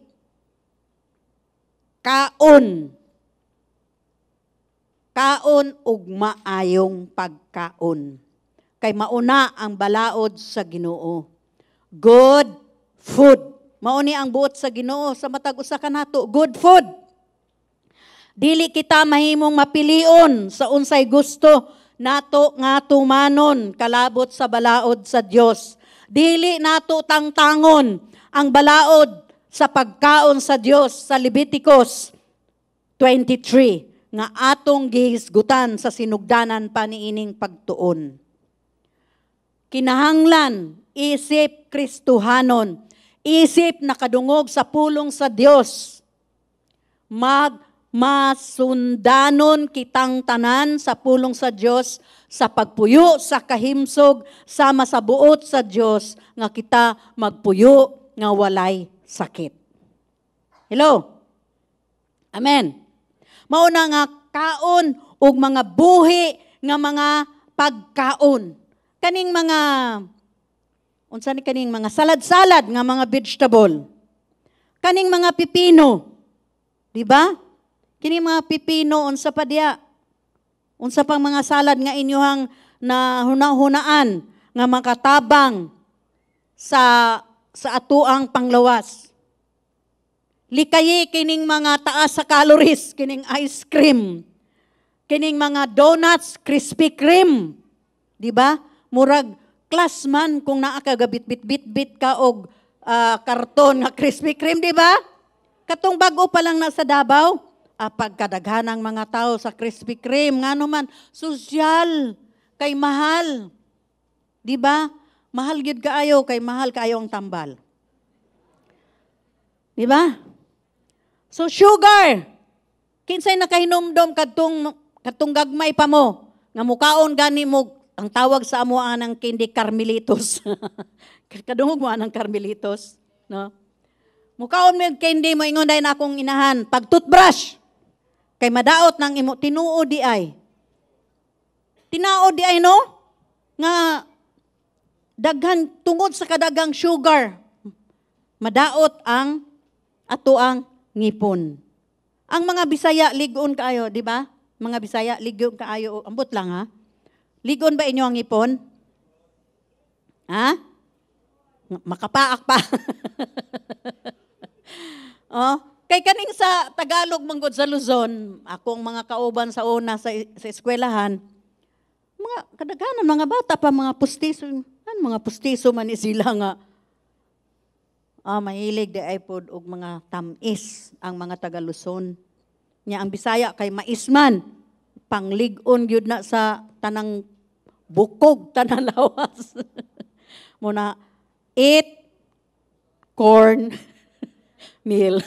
Kaon. Kaon ug maayong pagkaon. Kay mauna ang balaod sa Ginoo. Good food. Mauni ang buot sa Ginoo sa matag usa ka nato, good food. Dili kita mahimong mapilion sa unsay gusto nato nga tumanon kalabot sa balaod sa Dios. Dili nato tangtangon ang balaod sa pagkaon sa Dios sa Leviticus 23 nga atong gihisgutan sa sinugdanan pa niining pagtuon. Kinahanglan isip Kristohanon, isip na kadungog sa pulong sa Dios. Masundanon kitang tanan sa pulong sa Dios sa pagpuyo sa kahimsog sama sa buot sa Dios nga kita magpuyo nga walay sakit. Hello? Amen. Mauna nga kaon ug mga buhi nga mga pagkaon. Kaning mga unsa ni kaning mga salad-salad nga mga vegetable. Kaning mga pipino. Di ba? Kining mga pipino unsa pa diya? Unsa pang mga salad nga inyohang na hunahunaan nga makatabang sa atuang panglawas. Likayi kining mga taas sa calories, kining ice cream. Kining mga donuts, Krispy Kreme. Di ba? Murag class man kung naa ka gabit-bit ka og karton nga Krispy Kreme, di ba? Katong bago pa lang nasa Davao, pagkadaghanang mga tao sa Krispy Kreme, nga naman, sosyal, kay mahal. Di ba? Mahal gyud kaayo, kay mahal kaayo ang tambal. Di ba? So sugar, kinsay nakahinumdom kadtong gagmay pa mo, nga mukaon gani mo, ang tawag sa amuan ng candy Carmelitos. Kadungog mo ang Carmelitos, no? Mukaon mo yung candy mo ingon dahil na akong inahan. Pag toothbrush, kay madaot ng imo, tinuod di ay. Tinaod di ay, no? Nga, daghan, tungod sa kadagang sugar, madaot ang ato ang ngipon. Ang mga Bisaya, ligon kaayo, di ba? Mga Bisaya, ligon kaayo. Ambot lang, ha? Ligon ba inyo ang ngipon? Ha? Makapaak pa. Oh, kay kaning sa Tagalog manggod sa Luzon, akong mga kauban sa una sa eskwelahan, mga kadaghanan mga bata pa mga pustiso, mga pustiso man ni sila nga. Mahilig di ay pod og mga tamis ang mga taga Luzon. Nya ang Bisaya kay maisman, panglig-on gyud na sa tanang bukog tanang lawas. Muna eat corn meal.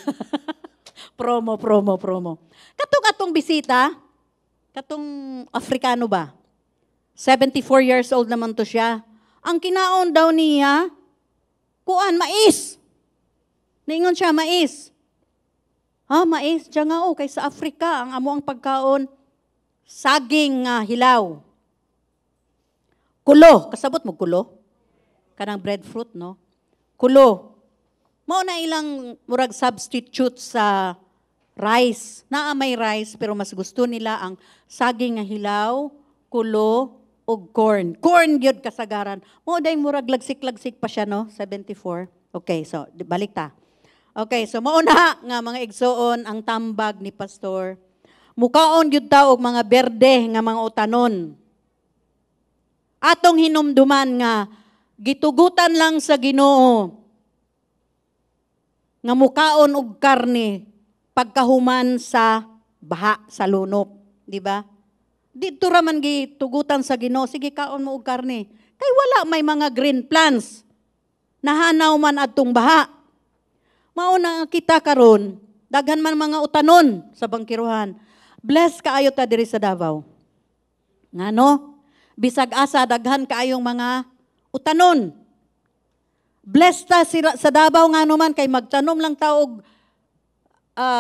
promo. Katong atong bisita, katong Afrikano ba? 74 years old naman to siya. Ang kinaon daw niya, mais. Ningon siya, mais. Mais. Diyan nga kay sa Afrika, ang amo ang pagkaon, saging hilaw. Kulo. Kasabot mo kulo? Kanang breadfruit, no? Kulo. Mao na ilang murag substitute sa rice. Naa may rice, pero mas gusto nila ang saging nga hilaw, kulo, o corn. Corn gyud kasagaran. Mao day murag lagsik-lagsik pa siya, no? 74. Okay, so balik ta. Okay, so mauna nga mga igsoon ang tambag ni pastor. Mukaon gyud ta og mga berde nga mga utanon. Atong hinumduman nga gitugutan lang sa Ginoo nga mukaon og karne pagkahuman sa baha sa lunop, di ba? Dito ra man gitugutan sa Ginoo, sige kaon mo og karne. Kay wala may mga green plants. Nahanaw man adtong baha. Mao na kita karon, daghan man mga utanon sa bangkiruhan. Bless kaayo ta diri sa Davao. Ngano? Bisag asa daghan kaayong mga utanon. Bless ta sa Davao ngano man kay magtanom lang ta og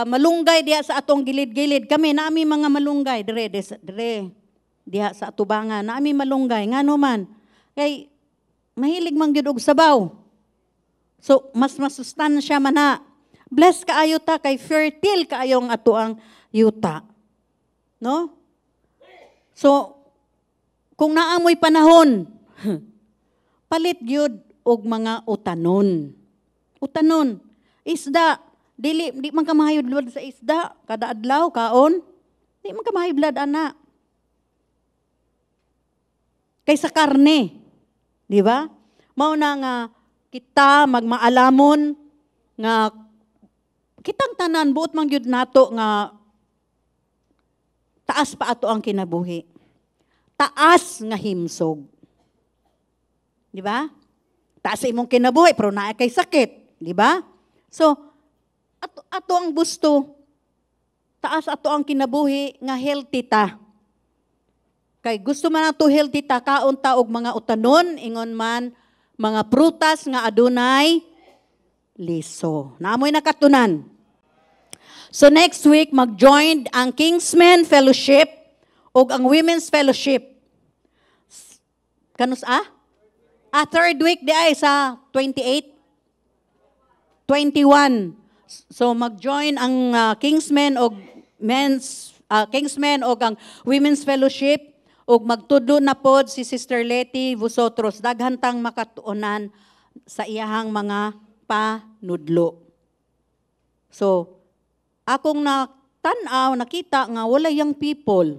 malunggay diha sa atong gilid-gilid. Kami naami mga malunggay dire diha sa atubangan. Naami malunggay ngano man. Kay mahilig man gyud og sabaw. So, mas masustansya man na. Bless kaayo ta, kay fertile kaayo ang ato ang yuta. No? So, kung naamoy panahon, palit gyud og mga utanon. Utanon. Isda. Di man ka mahayudlad sa isda. Kada adlaw, kaon. Di man ka mahayudlad, ana. Kaysa karne. Di ba? Mao na nga, kita magmaalamon nga kitang tanan buot man gyud nato nga taas pa ato ang kinabuhi. Taas nga himsog. Di ba? Taas imong kinabuhi pero naa kay sakit, di ba? So ato ang gusto taas ato ang kinabuhi nga healthy ta. Kay gusto man ato healthy ta kaon ta og mga utanon ingon man mga prutas nga adunay liso. Naamoy nakatunan. So next week, mag-join ang Kingsmen Fellowship o ang Women's Fellowship. Kanus third week di ay sa 28? 21. So mag-join ang Kingsmen o Kingsmen o ang Women's Fellowship ug magtudlo na pod si Sister Letty Vosotros daghan tang makatuonan sa iyahang mga panudlo. So, akong nakita nga wala yang people.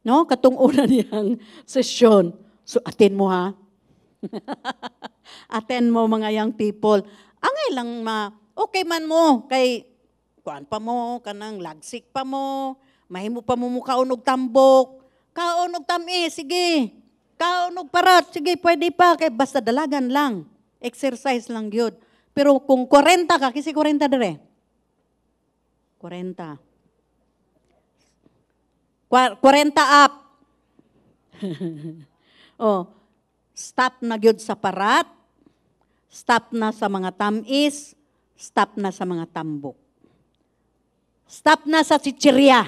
No, katong una niyang sesyon. So, attend mo ha. Attend mo mga young people. Angay lang okay man mo kay kuan pa mo kanang lagsik pa mo, mahimo pa mo mukaon og tambok. Kaon og tamis, sige. Kaon og parat, sige, pwede pa. Kaya basta dalagan lang. Exercise lang yun. Pero kung 40 ka, kasi 40 dire. 40. 40 up. Stop na yun sa parat. Stop na sa mga tamis. Stop na sa mga tambok. Stop na sa chichirya.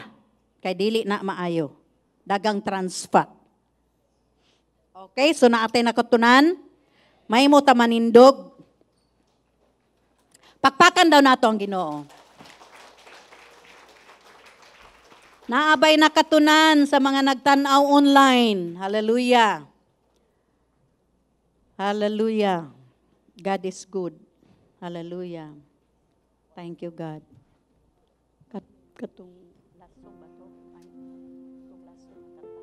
Kay dili na maayo. Dagang trans fat. Okay, so naatay nakatunan. May mo ta manindog. Pakpakan daw nato ang Ginoo. Naabay nakatunan sa mga nagtanaw online. Hallelujah. Hallelujah. God is good. Hallelujah. Thank you, God. Katong lasong ba to? Katong lasong kanta.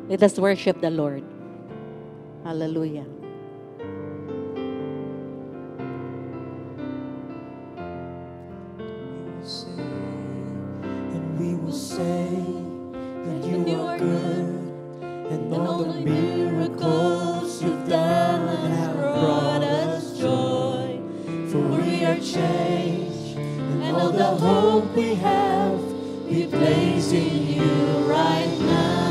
Let us worship the Lord. Hallelujah. We will say that you are good, and all the miracles you've done have brought us joy. For we are changed, and all the hope we have, we place in you right now.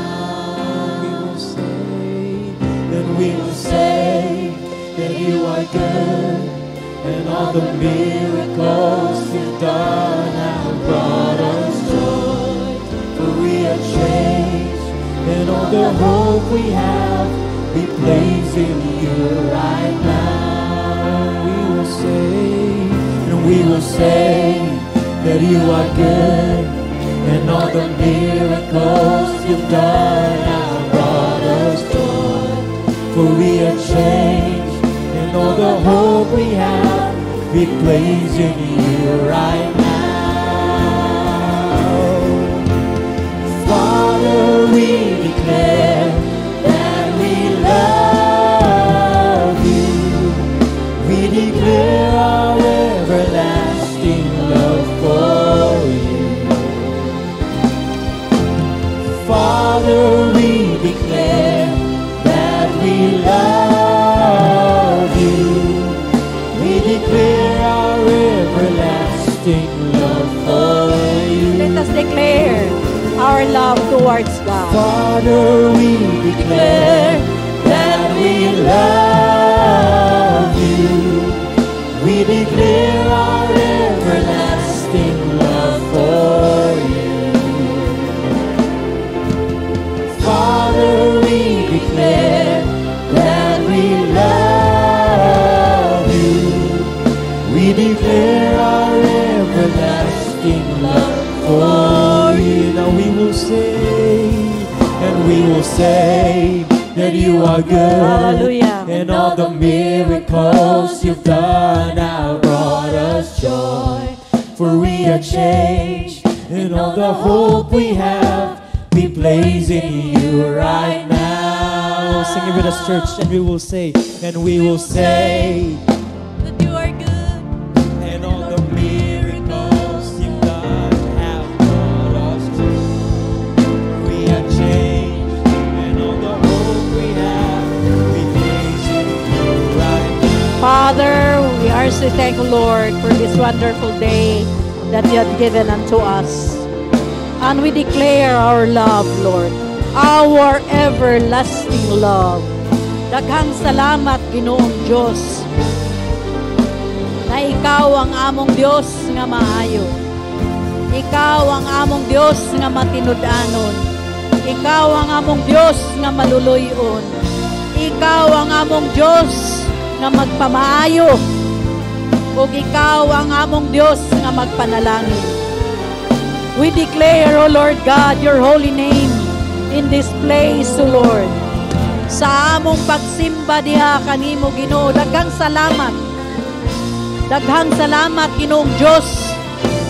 We will say that you are good, and all the miracles you've done have brought us joy. For we are changed, and all the hope we have, we place in you right now. We will say that you are good, and all the miracles you've done have brought be praising you right now. Father, we declare that we love you. We declare our everlasting love for you. Father, we declare that we love you. We declare our everlasting love for you. Let us declare our love towards God. Father, we declare that we love you. We declare our everlasting love for you. Father, we declare that we love you. We declare our everlasting love for you. Now we will say, and we will say that you are good. Hallelujah. And all the miracles you've done have brought us joy. For we are changed, and all the hope we have, we place in you right now. Sing it with us, church, and we will say, and we will say That you are good. and all the miracles you've done have brought us joy. We are changed, and all the hope we have, we place in you right now. Father, we are so thankful, Lord, for this wonderful day that you have given unto us. And we declare our love, Lord, our everlasting love. Daghang salamat, Ginoong Diyos, na ikaw ang among Diyos nga maayo. Ikaw ang among Diyos nga matinud-anon. Ikaw ang among Diyos nga maluluyon. Ikaw ang among Diyos nga magpamaayo. Ug ikaw ang among Diyos nga magpanalangin. We declare, O Lord God, your holy name in this place, O Lord. Sa among pagsimba diha kanimo, Ginoo, daghang salamat. Daghang salamat, Ginoong Diyos,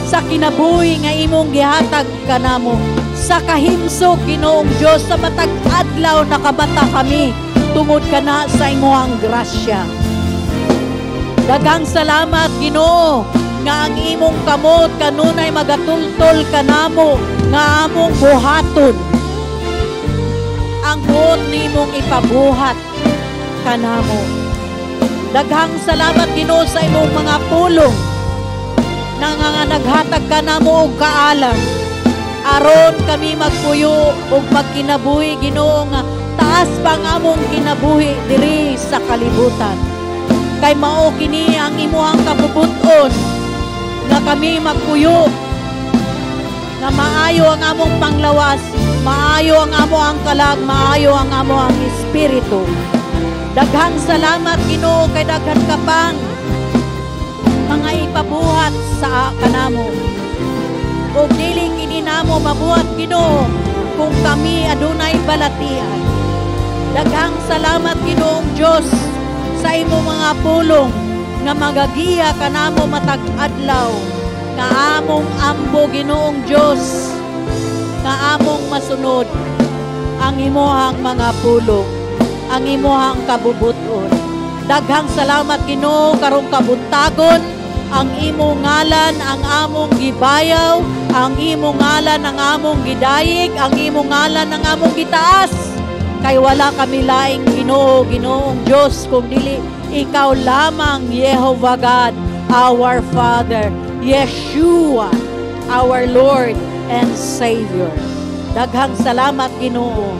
sa kinabuhi nga imong gihatag kanamo. Sa kahimsog, Ginoong Diyos, sa matag adlaw nakabata kami tungod kana sa imong grasya. Daghang salamat, Ginoo, nga ang imong kamot kanunay magatultol kanamo nga among buhaton. Ang buot nimong ipabuhat kanamo. Daghang salamat, Ginoo, sa imong mga pulong na nga naghatag kanamo og kaalam aron kami magpuyo og magkinabuhi, Ginoo, nga taas pang among kinabuhi diri sa kalibutan. Kay mao kini ang imuhang kabubuton nga kami magpuyo, nga maayo ang among panglawas, maayo ang amo ang kalag, maayo ang amo ang espiritu. Daghang salamat, Ginoo, kay daghan ka pang mga ipabuhat sa kanamo. O dili kini namo mabuhat, Ginoo, kung kami adunay balatian. Daghang salamat, Ginoong Diyos, sa imo mga pulong nga magagiya kanamo matag adlaw, nga among ambo, Ginoong Diyos, nga among masunod ang imuhang mga pulong, ang imuhang kabubuton. Daghang salamat, Ginoo, karong kabuntagon ang imong ngalan ang among gibayaw, ang imong ngalan ang among gidayig, ang imong ngalan ang among gitaas. Kay wala kami laing Ginoo, Ginoong Diyos, kung dili ikaw lamang, Jehovah God, our Father, Yeshua, our Lord and Savior. Daghang salamat, Ginoo.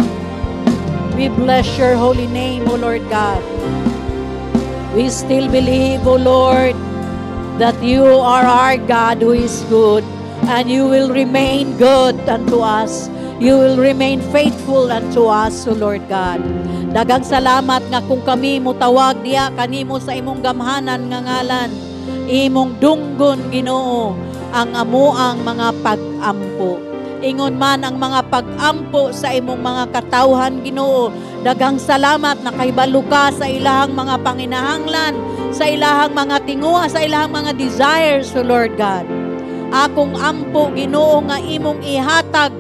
We bless your holy name, O Lord God. We still believe, O Lord, that you are our God who is good, and you will remain good unto us. You will remain faithful unto us, O Lord God. Daghang salamat nga kung kami mutawag diya kanimo sa imong gamhanan nga ngalan, imong dunggon, Ginoo, ang amuang mga pag-ampo. Ingon man ang mga pag-ampo sa imong mga katawhan, Ginoo. Daghang salamat na kahibalo ka sa ilahang mga panginahanglan sa ilahang mga tinguha, sa ilahang mga desires, O Lord God. Akong ampo, Ginoo, nga imong ihatag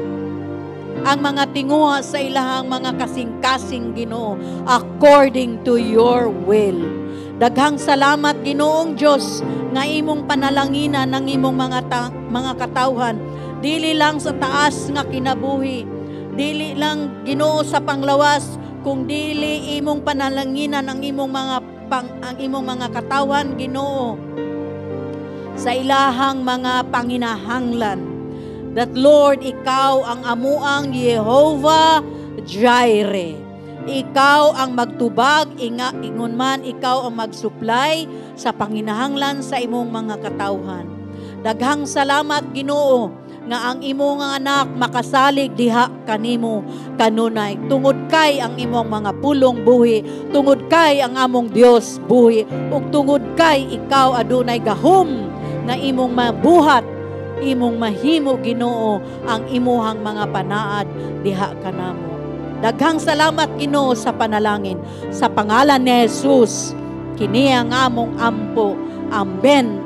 ang mga tinguha sa ilahang mga kasing-kasing, Ginoo, according to your will. Daghang salamat, Ginoong Diyos, nga imong panalanginan ng imong mga katawhan, dili lang sa taas nga kinabuhi, dili lang, Ginoo, sa panglawas, kung dili imong panalanginan ang imong mga katawhan, Ginoo, sa ilahang mga panginahanglan. That Lord, ikaw ang amuang Jehovah Jireh. Ikaw ang magtubag, ingon man, ikaw ang magsupply sa panginahanglan sa imong mga katawhan. Daghang salamat, Ginoo, nga ang imong anak makasalig diha kanimo kanunay. Tungod kay ang imong mga pulong buhi, tungod kay ang among Dios buhi, ug tungod kay ikaw adunay gahom nga imong mabuhat, imong mahimo, Ginoo, ang imuhang mga panaad diha kanamo. Daghang salamat, Ginoo, sa panalangin sa pangalan ni Jesus. Kini ang among ampo. Amen.